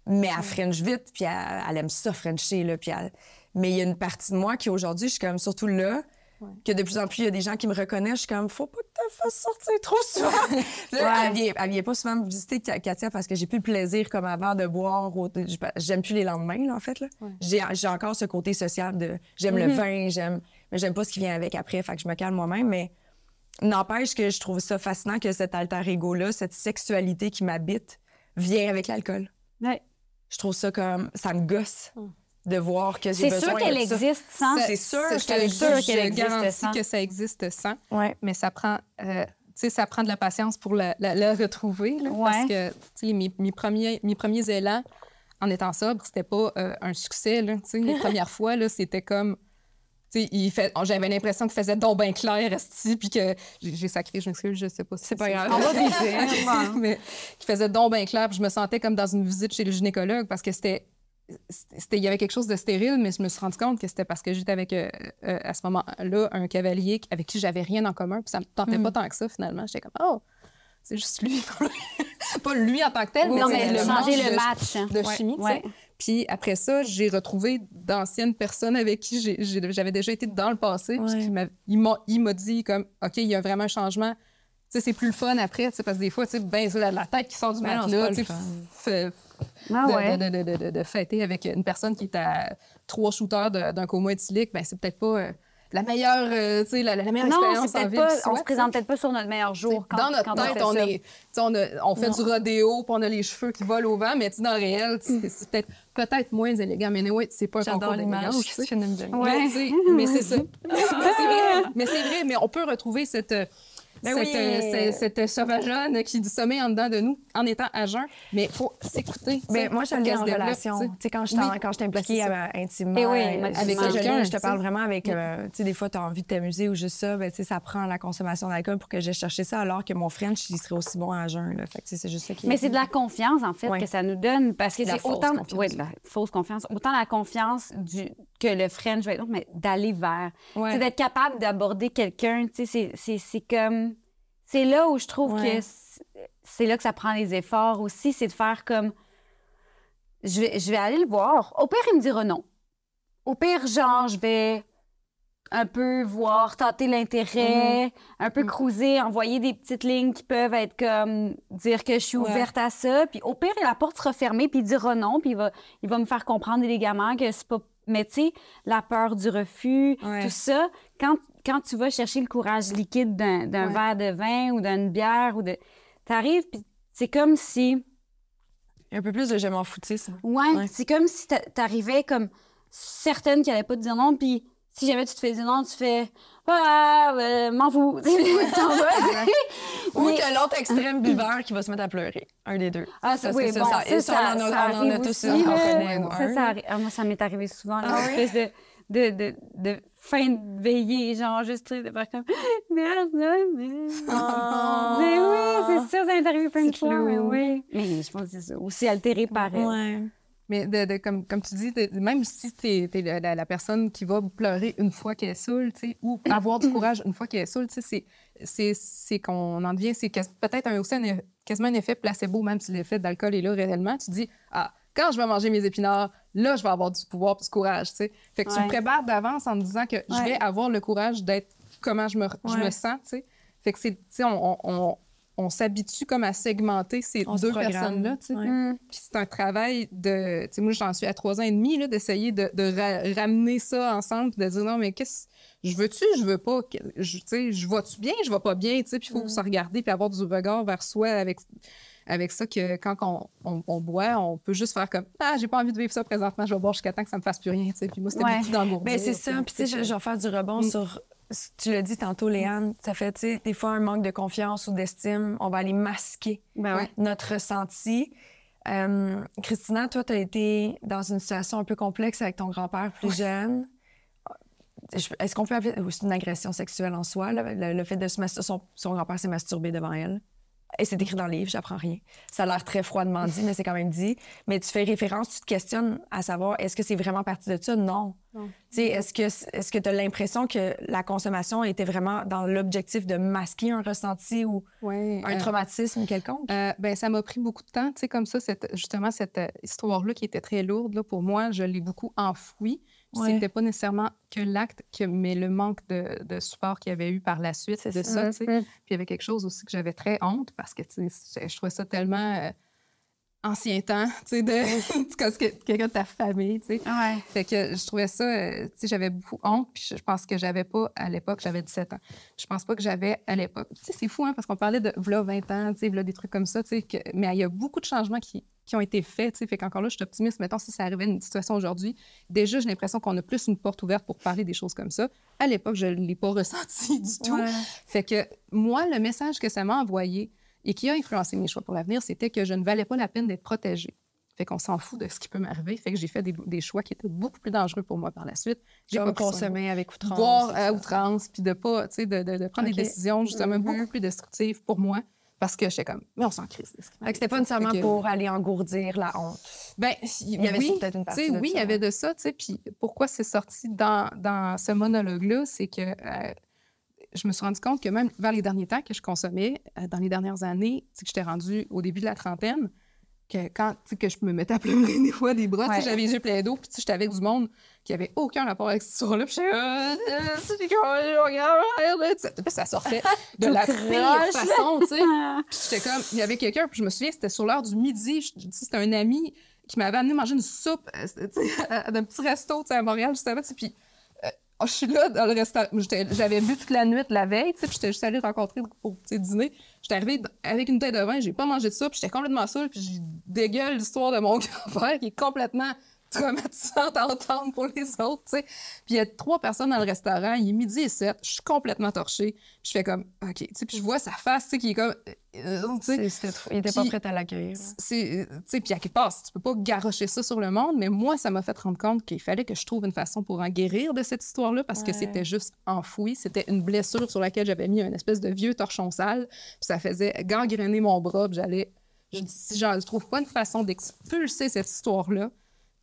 Mais elle French vite, puis elle aime ça, Frencher, là. Puis mais il y a une partie de moi qui, aujourd'hui, je suis comme, surtout là, que de plus en plus, il y a des gens qui me reconnaissent. Je suis comme, faut pas que tu te fasses sortir trop souvent. Là, elle vient pas souvent me visiter, Katia, parce que j'ai plus le plaisir comme avant de boire. J'aime plus les lendemains, là, en fait. Là. J'ai encore ce côté social de j'aime le vin, mais j'aime pas ce qui vient avec après, fait que je me calme moi-même. Mais n'empêche que je trouve ça fascinant que cet alter ego-là, cette sexualité qui m'habite, vient avec l'alcool. Ouais. Je trouve ça comme... Ça me gosse de voir que j'ai besoin de ça. C'est sûr qu'elle existe sans. C'est sûr qu'elle existe garantis sans. que ça existe sans. Ouais. Mais ça prend, ça prend de la patience pour la retrouver. Là, parce que mes premiers élans, en étant sobre, c'était pas un succès. Là, les premières fois, là, c'était comme... J'avais l'impression qu'il faisait donc bien clair, esti, puis que j'ai sacré, je m'excuse, je sais pas si c'est pas grave. On va dire, mais qu'il faisait donc bien clair, puis je me sentais comme dans une visite chez le gynécologue parce que il y avait quelque chose de stérile, mais je me suis rendu compte que c'était parce que j'étais avec, à ce moment-là, un cavalier avec qui j'avais rien en commun, puis ça me tentait pas tant que ça, finalement. J'étais comme, oh, c'est juste lui. Pas lui en tant que tel, mais changer le match de chimie, tu sais. Puis après ça, j'ai retrouvé d'anciennes personnes avec qui j'avais déjà été dans le passé. Puis il m'a dit comme, OK, il y a vraiment un changement. Tu sais, c'est plus le fun après, parce que des fois, tu sais, ben, la tête qui sort du matelas, tu sais, de fêter avec une personne qui est à 3 shooters d'un coma éthylique, ben c'est peut-être pas la meilleure, tu sais, la meilleure expérience en vie. On se présente peut-être pas sur notre meilleur jour. Dans notre tête, on fait du rodéo, puis on a les cheveux qui volent au vent, mais dans le réel, c'est peut-être moins élégant. Mais oui, c'est pas un concours d'élégance. Mais c'est ça. Mais c'est vrai, mais on peut retrouver cette sauvageonne qui sommeille en dedans de nous en étant à jeun, mais il faut s'écouter. Mais moi, je le dis en relation. Tu sais, quand je suis impliquée intimement avec quelqu'un, je te parle vraiment avec... Tu sais, des fois, tu as envie de t'amuser ou juste ça, ben, tu sais, ça prend la consommation d'alcool pour que j'aille chercher ça, alors que mon French, il serait aussi bon à jeun. Là. Fait que c'est juste ça qui... Mais c'est de la confiance, en fait, que ça nous donne, parce que c'est autant... Oui, de la fausse confiance. Autant la confiance que le French va être autre, mais d'aller vers. C'est d'être capable d'aborder quelqu'un, tu sais, c'est comme... C'est là où je trouve que c'est là que ça prend les efforts aussi, c'est de faire comme... Je vais aller le voir. Au pire, il me dira non. Au pire, genre, je vais un peu voir, tâter l'intérêt, un peu cruiser, envoyer des petites lignes qui peuvent être comme... dire que je suis ouverte à ça. Puis au pire, la porte sera fermée, puis il dira non, puis il va me faire comprendre élégamment que c'est pas... Mais tu sais, la peur du refus, tout ça, quand tu vas chercher le courage liquide d'un verre de vin ou d'une bière, t'arrives, puis c'est comme si... Il y a un peu plus de je m'en foutisme. Ouais, c'est comme si t'arrivais comme certaine qui n'allait pas te dire non, puis si jamais tu te fais dire non, tu fais « Ah, m'en fous! » T'en vas. Ou que l'autre extrême buveur qui va se mettre à pleurer. Un des deux. Ah, ça, oui, bon, ça on en a tous aussi, un qu'on connaît. Ça arrive. Moi, ça m'est arrivé souvent, une espèce de fin de veillée, genre juste de faire comme « Merde, mais oui, c'est sûr, ça m'est arrivé plein de fois, mais oui. » Mais je pense que c'est ça, aussi altéré par elle. Ouais. Mais comme tu dis, même si t'es la personne qui va pleurer une fois qu'elle est saoule, tu sais, ou avoir du courage une fois qu'elle est saoule, tu sais, c'est qu'on en devient, c'est peut-être aussi quasiment un effet placebo, même si l'effet d'alcool est là réellement. Tu dis, quand je vais manger mes épinards, là, je vais avoir du pouvoir et du courage, tu sais. Fait que tu te prépares d'avance en te disant que je vais avoir le courage d'être comment je me sens, tu sais. Fait que c'est, tu sais, on s'habitue comme à segmenter ces deux personnes-là, tu sais. Ouais. Puis c'est un travail de... Tu sais, moi, j'en suis à 3 ans et demi, là, d'essayer de ramener ça ensemble puis de dire, non, mais qu'est-ce... Je veux-tu, je veux pas? Tu sais, je vais-tu bien, je vais pas bien, tu sais, puis il faut se regarder puis avoir du regard vers soi avec ça que quand on boit, on peut juste faire comme « Ah, j'ai pas envie de vivre ça présentement, je vais boire jusqu'à temps que ça me fasse plus rien. » Puis moi, c'était beaucoup d'engourdir. Bien, c'est ça. Puis tu sais, je vais faire du rebond sur... Tu l'as dit tantôt, Léane, ça fait, tu sais, des fois, un manque de confiance ou d'estime, on va aller masquer notre ressenti. Christina, toi, tu as été dans une situation un peu complexe avec ton grand-père plus jeune. Est-ce qu'on peut appeler... C'est une agression sexuelle en soi, là, le fait de se masturber... Son grand-père s'est masturbé devant elle. Et c'est écrit dans le livre, j'apprends rien. Ça a l'air très froidement dit, mais c'est quand même dit. Mais tu fais référence, tu te questionnes à savoir, est-ce que c'est vraiment parti de ça? Non. Tu sais, est-ce que tu as l'impression que la consommation était vraiment dans l'objectif de masquer un ressenti ou un traumatisme quelconque? Ben, ça m'a pris beaucoup de temps. Tu sais, comme ça, justement, cette histoire-là qui était très lourde, là, pour moi, je l'ai beaucoup enfouie. C'était pas nécessairement que l'acte, mais le manque de support qu'il y avait eu par la suite de ça, tu sais. Puis il y avait quelque chose aussi que j'avais très honte parce que, tu sais, je trouvais ça tellement ancien temps, tu sais, quand c'est quelqu'un de ta famille, tu sais. Fait que je trouvais ça, tu sais, j'avais beaucoup honte, puis je pense que j'avais pas, à l'époque, j'avais 17 ans. Je pense pas que j'avais, à l'époque, tu sais, c'est fou, hein, parce qu'on parlait de, v'là 20 ans, tu sais, v'là des trucs comme ça, tu sais, mais il y a beaucoup de changements qui ont été faits, tu sais, fait qu'encore là, je suis optimiste. Mettons, si ça arrivait à une situation aujourd'hui, déjà, j'ai l'impression qu'on a plus une porte ouverte pour parler des choses comme ça. À l'époque, je ne l'ai pas ressenti du tout. Fait que moi, le message que ça m'a envoyé et qui a influencé mes choix pour l'avenir, c'était que je ne valais pas la peine d'être protégée. Fait qu'on s'en fout de ce qui peut m'arriver. Fait que j'ai fait des choix qui étaient beaucoup plus dangereux pour moi par la suite. J'ai pas consommé avec outrance. Boire à outrance, puis de pas, tu sais, de prendre des décisions justement beaucoup plus destructives pour moi. Parce que j'étais comme, mais on s'en crisse. C'était pas nécessairement pour aller engourdir la honte. Ben, il y avait peut-être une partie de ça. Oui, il y avait de ça, tu sais. Puis pourquoi c'est sorti dans ce monologue-là, c'est que je me suis rendu compte que même vers les derniers temps que je consommais, dans les dernières années, tu sais, que j'étais rendue au début de la trentaine, que quand, tu sais, que je me mettais à pleurer des fois des bras, tu sais, j'avais les yeux pleins d'eau, puis tu sais, j'étais avec du monde qui avait aucun rapport avec cette histoire-là, puis j'étais ça sortait de la pire façon, tu sais. Puis j'étais comme, il y avait quelqu'un, puis je me souviens, c'était sur l'heure du midi, c'était un ami qui m'avait amené manger une soupe, tu sais, d'un petit resto, tu sais, à Montréal, justement, tu sais, puis je suis là dans le restaurant. J'avais bu toute la nuit la veille, tu sais, puis j'étais juste allée rencontrer pour dîner. J'étais arrivée avec une tête de vin, j'ai pas mangé de ça, puis j'étais complètement saoule, puis je dégueule l'histoire de mon grand-père qui est complètement traumatisante à entendre pour les autres, tu sais. Puis il y a 3 personnes dans le restaurant, il est 12h07, je suis complètement torchée, puis je fais comme, OK, tu sais, puis je vois sa face, tu sais, qui est comme, tu sais. Il était pas prêt à l'accueillir. Tu sais, puis à quelque part, tu peux pas garrocher ça sur le monde, mais moi, ça m'a fait rendre compte qu'il fallait que je trouve une façon pour en guérir de cette histoire-là, parce que c'était juste enfoui, c'était une blessure sur laquelle j'avais mis une espèce de vieux torchon sale, puis ça faisait gangréner mon bras, puis si je trouve pas une façon d'expulser cette histoire-là,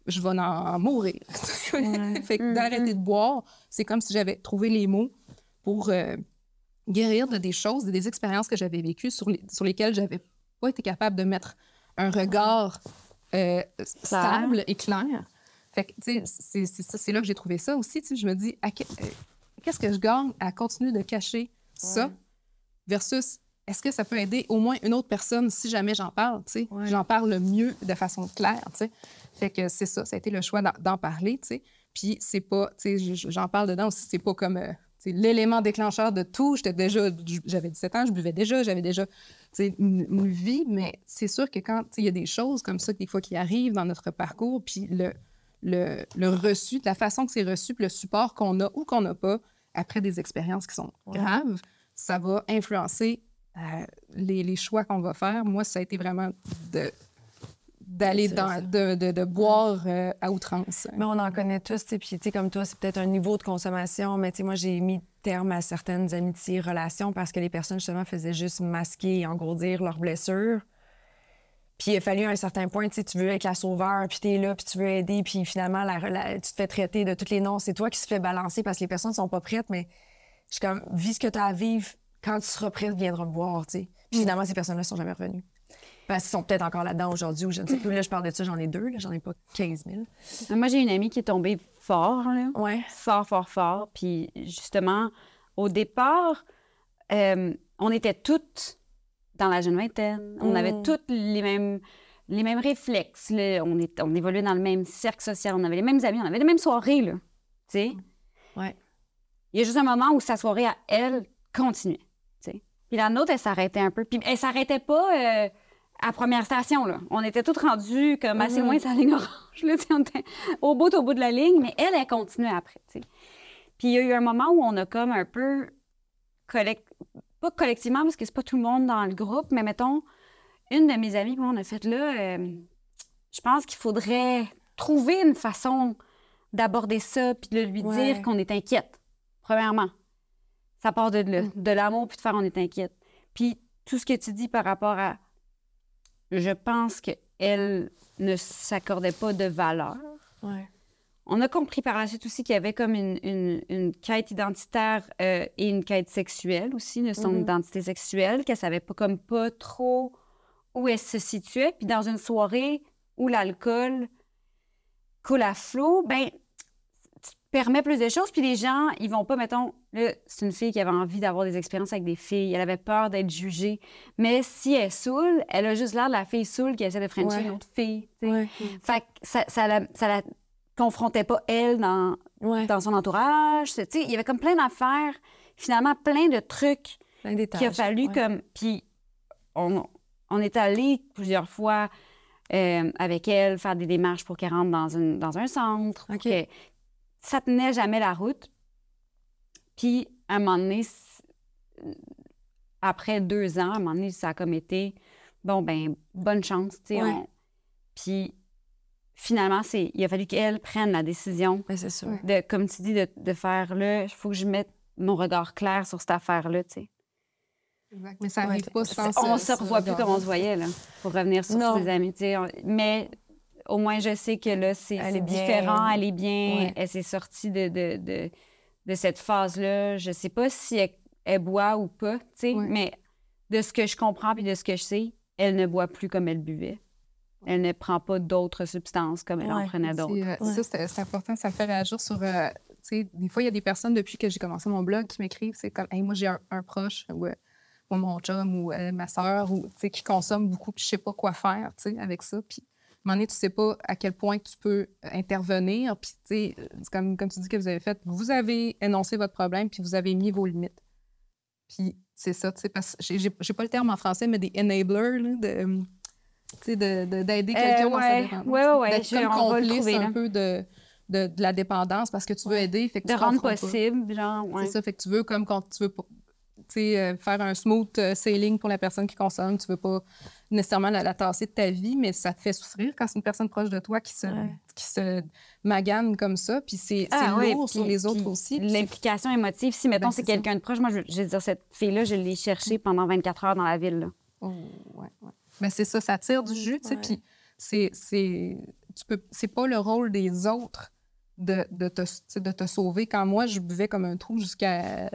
je vais en mourir. Fait que d'arrêter de boire, c'est comme si j'avais trouvé les mots pour guérir de des choses, des expériences que j'avais vécues sur lesquelles j'avais pas été capable de mettre un regard stable et clair. Fait que, tu sais, c'est là que j'ai trouvé ça aussi. Tu sais, je me dis, qu'est-ce que je gagne à continuer de cacher ça versus est-ce que ça peut aider au moins une autre personne si jamais j'en parle, tu sais? J'en parle mieux de façon claire, tu sais? Fait que c'est ça, ça a été le choix d'en parler, tu sais? Puis c'est pas, tu sais, j'en parle dedans aussi, c'est pas comme l'élément déclencheur de tout. J'avais 17 ans, je buvais déjà, j'avais déjà, tu sais, une vie, mais c'est sûr que quand, tu sais, il y a des choses comme ça, des fois, qui arrivent dans notre parcours, puis le reçu, la façon que c'est reçu, puis le support qu'on a ou qu'on n'a pas après des expériences qui sont graves, ça va influencer les choix qu'on va faire. Moi, ça a été vraiment d'aller de boire à outrance. Mais on en connaît tous, puis tu sais, comme toi, c'est peut-être un niveau de consommation, mais tu sais, moi, j'ai mis terme à certaines amitiés, relations, parce que les personnes, justement, faisaient juste masquer et engourdir leurs blessures. Puis il a fallu à un certain point, tu sais, tu veux être la sauveur, puis t'es là, puis tu veux aider, puis finalement, tu te fais traiter de tous les noms. C'est toi qui se fais balancer parce que les personnes ne sont pas prêtes, mais je suis comme, vis ce que tu as à vivre. Quand tu seras prête, viendras me voir, tu sais. Puis finalement, ces personnes-là ne sont jamais revenues. Parce qu'ils sont peut-être encore là-dedans aujourd'hui, ou je ne sais plus. Là, je parle de ça, j'en ai 2, là, j'en ai pas 15 000. Moi, j'ai une amie qui est tombée fort, là. Ouais. Fort, fort, fort. Puis justement, au départ, on était toutes dans la jeune vingtaine. On avait tous les mêmes réflexes. Là. On évoluait dans le même cercle social. On avait les mêmes amis. On avait les mêmes soirées, là. Tu sais? Ouais. Il y a juste un moment où sa soirée à elle continuait. Tu sais? Puis la nôtre, elle s'arrêtait un peu. Puis elle s'arrêtait pas à première station, là. On était toutes rendues comme assez loin de sa ligne orange, là. On était au bout de la ligne, mais elle continuait après, tu sais. Puis il y a eu un moment où on a comme un peu pas collectivement, parce que c'est pas tout le monde dans le groupe, mais mettons, une de mes amies, moi, on a fait là, je pense qu'il faudrait trouver une façon d'aborder ça puis de lui dire qu'on est inquiète, premièrement. Ça part de là, de l'amour puis de faire on est inquiète. Puis tout ce que tu dis par rapport à... Je pense qu'elle ne s'accordait pas de valeur. Ouais. On a compris par la suite aussi qu'il y avait comme une quête identitaire et une quête sexuelle aussi, de son identité sexuelle, qu'elle savait pas trop où elle se situait. Puis dans une soirée où l'alcool coule à flot, ben tu te permets plus de choses. Puis les gens, ils vont pas, mettons, là, c'est une fille qui avait envie d'avoir des expériences avec des filles. Elle avait peur d'être jugée. Mais si elle saoule, elle a juste l'air de la fille saoule qui essaie de frencher une autre fille. Ouais. Fait que ça la confrontait pas elle dans son entourage. Tu sais, il y avait comme plein d'affaires, finalement plein de trucs qu'il a fallu comme... Puis on est allé plusieurs fois avec elle faire des démarches pour qu'elle rentre dans un centre. Okay. Ça tenait jamais la route. Puis à un moment donné, après 2 ans, à un moment donné, ça a comme été, bon, ben bonne chance, tu sais. Puis finalement, il a fallu qu'elle prenne la décision de, comme tu dis, de faire là, il faut que je mette mon regard clair sur cette affaire-là, tu sais. Exact. Mais ça n'arrive pas sans on se revoit plus comme on se voyait, là, pour revenir sur ses amis, tu sais. Mais au moins, je sais que là, c'est différent, elle est bien, elle s'est sortie de cette phase-là. Je sais pas si elle boit ou pas, tu sais, mais de ce que je comprends puis de ce que je sais, elle ne boit plus comme elle buvait. Elle ne prend pas d'autres substances comme elle en prenait d'autres. Ça, c'est important, ça me fait réagir sur... tu sais, des fois, il y a des personnes, depuis que j'ai commencé mon blog, qui m'écrivent, c'est comme, hey, moi, j'ai un proche, ou mon chum, ou ma soeur, ou, tu sais, qui consomme beaucoup, puis je sais pas quoi faire, tu sais, avec ça. Puis, à un moment donné, tu sais pas à quel point tu peux intervenir. Puis, tu sais, comme tu dis que vous avez fait, vous avez énoncé votre problème, puis vous avez mis vos limites. Puis, c'est ça, tu sais, parce que j'ai pas le terme en français, mais des enablers, là, d'aider quelqu'un dans sa dépendance. D'être comme complice un peu de la dépendance parce que tu veux aider. Fait que de rendre possible, genre. C'est ça, fait que tu veux comme quand tu veux faire un smooth sailing pour la personne qui consomme. Tu veux pas nécessairement la tasser de ta vie, mais ça te fait souffrir quand c'est une personne proche de toi qui se magane comme ça. Puis c'est lourd sur les autres aussi. L'implication émotive, si, mettons, c'est quelqu'un de proche. Moi, je veux dire, cette fille-là, je l'ai cherchée pendant 24 heures dans la ville, là. Mais c'est ça, ça tire du jus, tu sais, puis c'est pas le rôle des autres de te sauver. Quand moi, je buvais comme un trou jusqu'à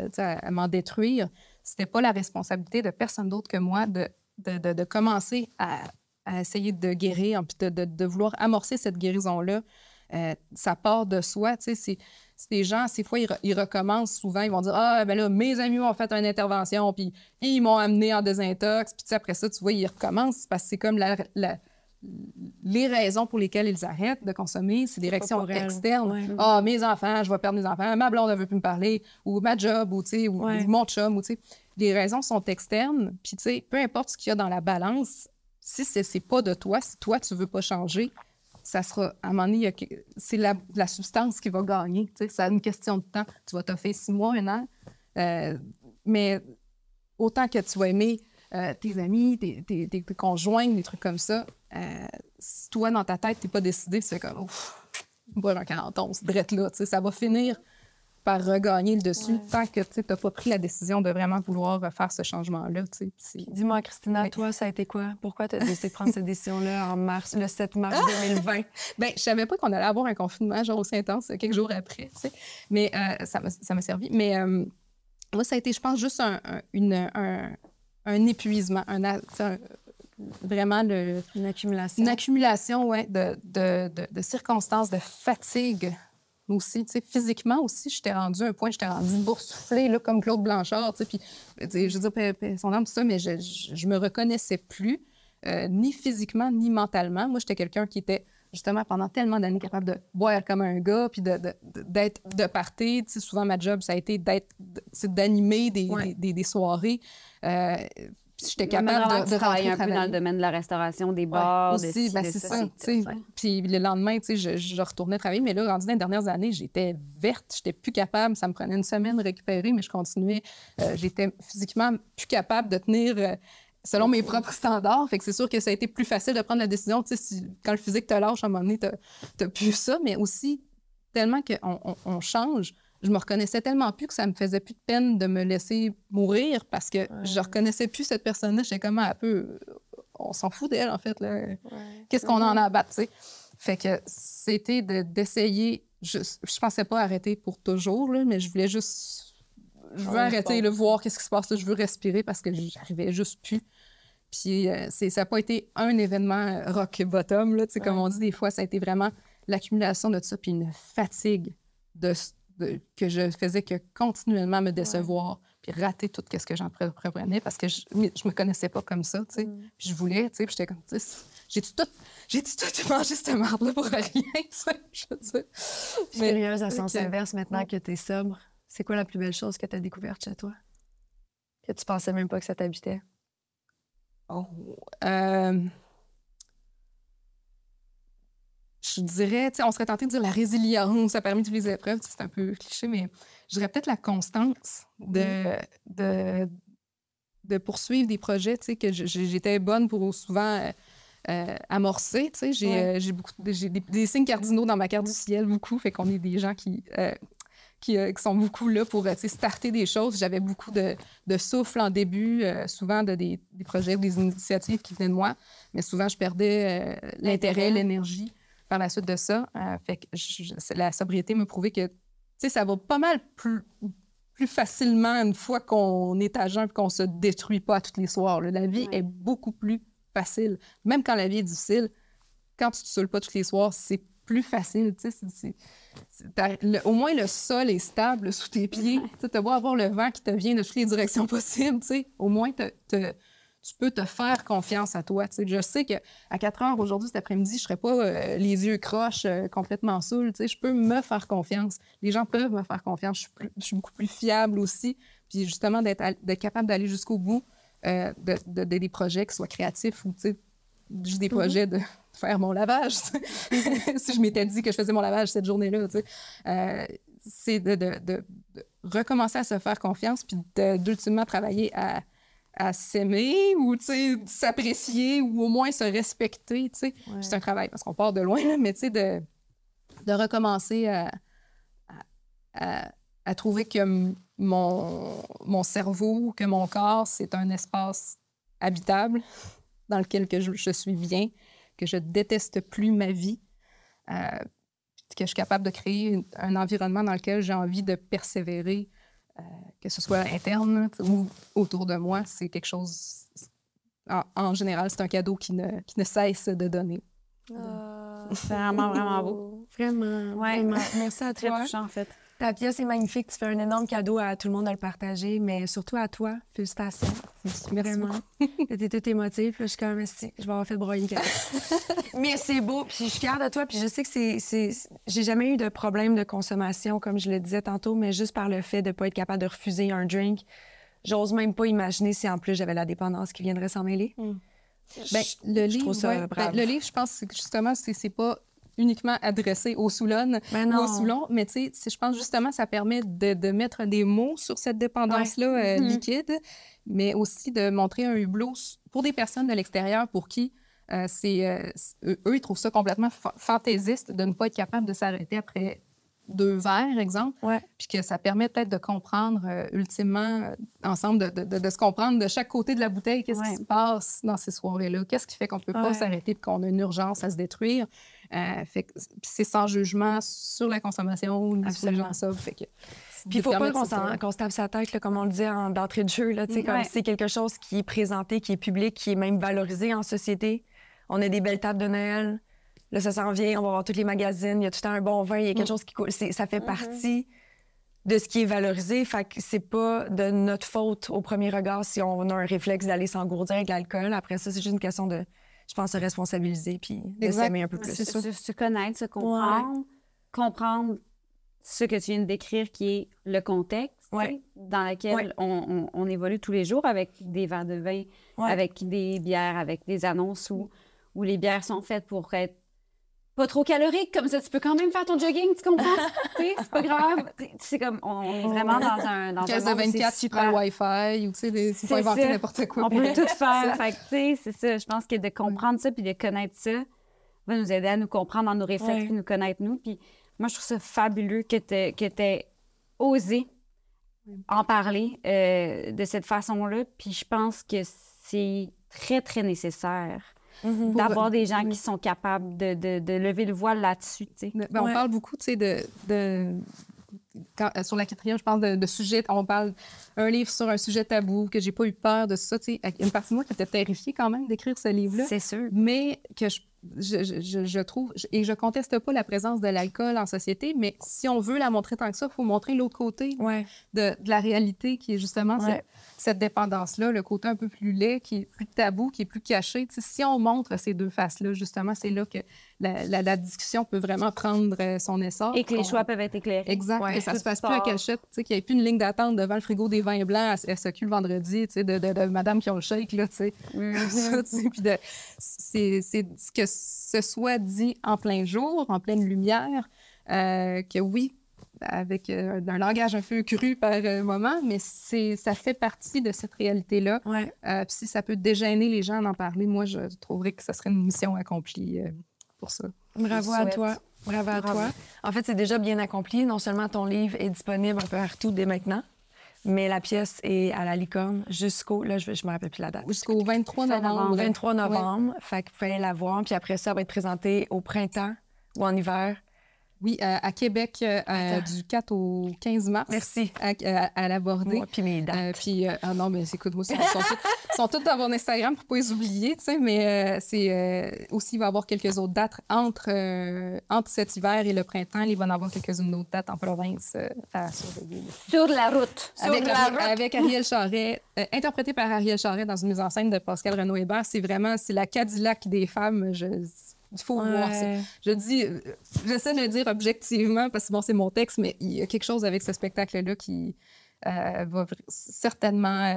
m'en détruire, c'était pas la responsabilité de personne d'autre que moi de commencer à essayer de guérir, puis de vouloir amorcer cette guérison-là. Ça part de soi, tu sais, c'est des gens, ces fois, ils recommencent souvent, ils vont dire « Ah, ben là, mes amis ont fait une intervention, puis ils m'ont amené en désintox. » Puis après ça, tu vois, ils recommencent parce que c'est comme les raisons pour lesquelles ils arrêtent de consommer, c'est des réactions externes. « Ah, mes enfants, je vais perdre mes enfants, ma blonde, elle veut plus me parler, ou ma job, ou, ou mon chum, ou, tu sais. » Les raisons sont externes, puis, tu sais, peu importe ce qu'il y a dans la balance, si c'est pas de toi, si toi, tu veux pas changer, ça sera, à un moment donné, c'est la substance qui va gagner. Tu sais, c'est une question de temps. Tu vas t'offrir 6 mois, 1 an. Mais autant que tu vas aimer tes amis, tes conjoints, des trucs comme ça, si toi, dans ta tête, tu n'es pas décidé, c'est comme, ouf, boire un 41, drette là. Tu sais, ça va finir par regagner le dessus tant que tu n'as pas pris la décision de vraiment vouloir faire ce changement-là. Dis-moi, Christina, toi, ça a été quoi? Pourquoi tu as décidé de prendre cette décision-là le 7 mars 2020? Bien, je savais pas qu'on allait avoir un confinement genre aussi intense quelques jours après, tu sais. Mais ça m'a servi. Mais moi, ça a été, je pense, juste un épuisement, vraiment une accumulation de circonstances, de fatigue Mais aussi, tu sais, physiquement aussi, j'étais rendue à un point, j'étais rendue boursouflée, là, comme Claude Blanchard, tu sais, puis, je veux dire, son âme, tout ça, mais je me reconnaissais plus, ni physiquement, ni mentalement. Moi, j'étais quelqu'un qui était, justement, pendant tellement d'années, capable de boire comme un gars, puis d'être de party. Tu sais, souvent, ma job, ça a été d'animer des soirées. Puis j'étais capable de travailler un peu dans le domaine de la restauration, des bars, aussi, c'est ça. Puis le lendemain, je retournais travailler. Mais là, rendu dans les dernières années, j'étais verte. J'étais plus capable. Ça me prenait une semaine de récupérer, mais je continuais. J'étais physiquement plus capable de tenir selon mes propres standards. Fait que c'est sûr que ça a été plus facile de prendre la décision. Tu sais, quand le physique te lâche, à un moment donné, t'as plus ça. Mais aussi, tellement qu'on change, je me reconnaissais tellement plus que ça me faisait plus de peine de me laisser mourir parce que je reconnaissais plus cette personne-là. J'étais comme un peu... On s'en fout d'elle, en fait. Là. Qu'est-ce qu'on en a à battre, tu sais? Fait que c'était d'essayer... Je pensais pas arrêter pour toujours, là, mais je voulais juste... Je veux arrêter, là, voir qu'est-ce qui se passe. Là. Je veux respirer parce que j'arrivais juste plus. Puis ça n'a pas été un événement rock bottom, là, tu sais, comme on dit des fois. Ça a été vraiment l'accumulation de ça puis une fatigue que je faisais que continuellement me décevoir puis rater tout ce que j'entreprenais parce que je me connaissais pas comme ça, tu sais. Puis je voulais, tu sais, puis j'étais comme, tu sais, j'ai-tu tout mangé cette merde-là pour rien, tu sais, je veux dire. Je suis curieuse à sens inverse maintenant que tu es sobre. C'est quoi la plus belle chose que tu as découverte chez toi? Que tu pensais même pas que ça t'habitait? Je dirais, tu sais, on serait tenté de dire la résilience, ça permet toutes les épreuves, c'est un peu cliché, mais je dirais peut-être la constance de poursuivre des projets, tu sais, que j'étais bonne pour souvent amorcer, tu sais. J'ai des signes cardinaux dans ma carte du ciel, beaucoup, fait qu'on est des gens qui sont beaucoup là pour starter des choses. J'avais beaucoup de souffle en début, souvent des projets ou des initiatives qui venaient de moi, mais souvent je perdais l'intérêt, l'énergie. Par la suite de ça, fait que la sobriété m'a prouvé que ça va pas mal plus facilement une fois qu'on est à jeun et qu'on se détruit pas tous les soirs. Là. La vie est beaucoup plus facile. Même quand la vie est difficile, quand tu te saoules pas tous les soirs, c'est plus facile. Au moins, le sol est stable sous tes pieds. Tu as beau avoir le vent qui te vient de toutes les directions possibles. Au moins, tu peux te faire confiance à toi. T'sais. Je sais qu'à 4 heures aujourd'hui, cet après-midi, je ne serai pas les yeux croches, complètement saoule. Je peux me faire confiance. Les gens peuvent me faire confiance. Je suis beaucoup plus fiable aussi. Puis justement, d'être capable d'aller jusqu'au bout des projets qui soient créatifs ou juste des projets de faire mon lavage. Si je m'étais dit que je faisais mon lavage cette journée-là, c'est de recommencer à se faire confiance puis d'ultimement travailler à s'aimer ou s'apprécier ou au moins se respecter. C'est un travail parce qu'on part de loin, là, mais de recommencer à trouver que mon cerveau, que mon corps, c'est un espace habitable dans lequel je suis bien, que je déteste plus ma vie, que je suis capable de créer un environnement dans lequel j'ai envie de persévérer, que ce soit interne ou autour de moi, c'est quelque chose... En général, c'est un cadeau qui ne cesse de donner. C'est vraiment, vraiment beau. Vraiment, vraiment. Merci à toi. Très touchant, en fait. Ta pièce est magnifique. Tu fais un énorme cadeau à tout le monde de le partager, mais surtout à toi. Félicitations. Vraiment. T'étais toute émotive. Je suis comme, je vais avoir fait broyer quelque chose. Mais c'est beau. Puis je suis fière de toi. Puis je sais que j'ai jamais eu de problème de consommation, comme je le disais tantôt, mais juste par le fait de ne pas être capable de refuser un drink. J'ose même pas imaginer si en plus j'avais la dépendance qui viendrait s'en mêler. Le livre, je trouve ça brave. Le livre, je pense que justement, c'est pas uniquement adressé aux Soulonnes ou aux Soulons, mais je pense justement ça permet de mettre des mots sur cette dépendance-là liquide, mais aussi de montrer un hublot pour des personnes de l'extérieur pour qui eux, ils trouvent ça complètement fantaisiste de ne pas être capable de s'arrêter après 2 verres, exemple, puis que ça permet peut-être de comprendre ultimement, ensemble, de se comprendre de chaque côté de la bouteille, qu'est-ce qui se passe dans ces soirées-là, qu'est-ce qui fait qu'on ne peut pas s'arrêter et qu'on a une urgence à se détruire. C'est sans jugement sur la consommation ou sur les gens sobres. Puis il ne faut pas qu'on se tape sa tête, là, comme on le disait d'entrée de jeu. Là, comme c'est quelque chose qui est présenté, qui est public, qui est même valorisé en société. On a des belles tables de Noël. Là, ça s'en vient, on va voir tous les magazines, il y a tout le temps un bon vin, il y a quelque chose qui coule. Ça fait partie de ce qui est valorisé. Fait que c'est pas de notre faute au premier regard si on a un réflexe d'aller s'engourdir avec l'alcool. Après ça, c'est juste une question de, je pense, se responsabiliser puis de s'aimer un peu plus. Se connaître, se comprendre, comprendre ce que tu viens de décrire qui est le contexte dans lequel on évolue tous les jours avec des verres de vin, avec des bières, avec des annonces où les bières sont faites pour être pas trop caloriques, comme ça tu peux quand même faire ton jogging, tu comprends? C'est pas grave. C'est comme, on est vraiment dans un monde de 24 qui prend le Wi-Fi, ou tu sais, c'est pas inventer n'importe quoi. On peut tout faire. Fait que, tu sais, c'est ça. Je pense que de comprendre ça puis de connaître ça va nous aider à nous comprendre dans nos réflexes puis nous connaître nous. Puis moi, je trouve ça fabuleux que t'aies osé en parler de cette façon-là. Puis je pense que c'est très, très nécessaire d'avoir des gens qui sont capables de lever le voile là-dessus. On parle beaucoup, tu sais, sur la 4e, je parle de sujets. On parle un livre sur un sujet tabou, que j'ai pas eu peur de ça. Tu sais, une partie de moi qui était terrifiée quand même d'écrire ce livre-là. C'est sûr. Mais que je trouve, et je conteste pas la présence de l'alcool en société, mais si on veut la montrer tant que ça, il faut montrer l'autre côté de la réalité qui est justement cette dépendance-là, le côté un peu plus laid, qui est plus tabou, qui est plus caché. Tu sais, si on montre ces deux faces-là, justement, c'est là que la discussion peut vraiment prendre son essor. Et que les choix peuvent être éclairés. Exact. Et ça se passe plus à cachette. Tu sais, qu'il n'y ait plus une ligne d'attente devant le frigo des vins blancs à SQ le vendredi, tu sais, de madame qui ont le shake, là, tu sais. Ça, tu sais, puis c'est que ce soit dit en plein jour, en pleine lumière, que oui, avec un langage un peu cru par moment, mais ça fait partie de cette réalité-là. Puis si ça peut dégêner les gens d'en parler, moi, je trouverais que ça serait une mission accomplie pour ça. Bravo à toi. Bravo à toi. En fait, c'est déjà bien accompli. Non seulement ton livre est disponible un peu partout dès maintenant, mais la pièce est à la Licorne jusqu'au... Là, je me rappelle plus la date. Jusqu'au 23 novembre. 23 novembre. Fait que vous pouvez la voir. Puis après ça, elle va être présentée au printemps ou en hiver. Oui, à Québec, du 4 au 15 mars. Merci. À l'aborder. Moi, puis mes dates. Non, mais écoute, moi, ils sont tous dans mon Instagram pour ne pas les oublier, tu sais, mais aussi, il va y avoir quelques autres dates entre cet hiver et le printemps. Il va y en avoir quelques-unes d'autres dates en province à surveiller. Sur la route. Avec Ariel Charret, interprété par Ariel Charret dans une mise en scène de Pascal Renaud-Hébert. C'est la Cadillac des femmes. Il faut voir ça. J'essaie de le dire objectivement parce que bon, c'est mon texte, mais il y a quelque chose avec ce spectacle-là qui va certainement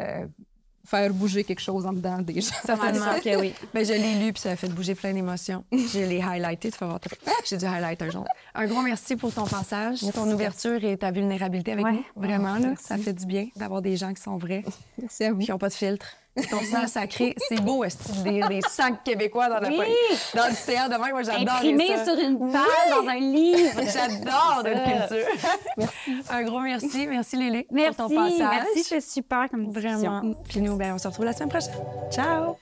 faire bouger quelque chose en dedans des gens. Certainement que oui. Ben, je l'ai lu puis ça a fait bouger plein d'émotions. Je l'ai highlighté. Tu vas voir. J'ai dû highlight un jour. Un gros merci pour ton passage, ton ouverture et ta vulnérabilité avec nous. Vraiment, là, ça fait du bien d'avoir des gens qui sont vrais. Merci à vous. Qui n'ont pas de filtre. Ton sang sacré, c'est beau, est-ce lire des sacs québécois dans du théâtre de même. Moi, j'adore imprimé sur une page, dans un livre. J'adore notre culture. Merci. Un gros merci. Merci, Lily, merci, pour ton passage. Merci, c'est super comme discussion. Vraiment. Puis nous, on se retrouve la semaine prochaine. Ciao!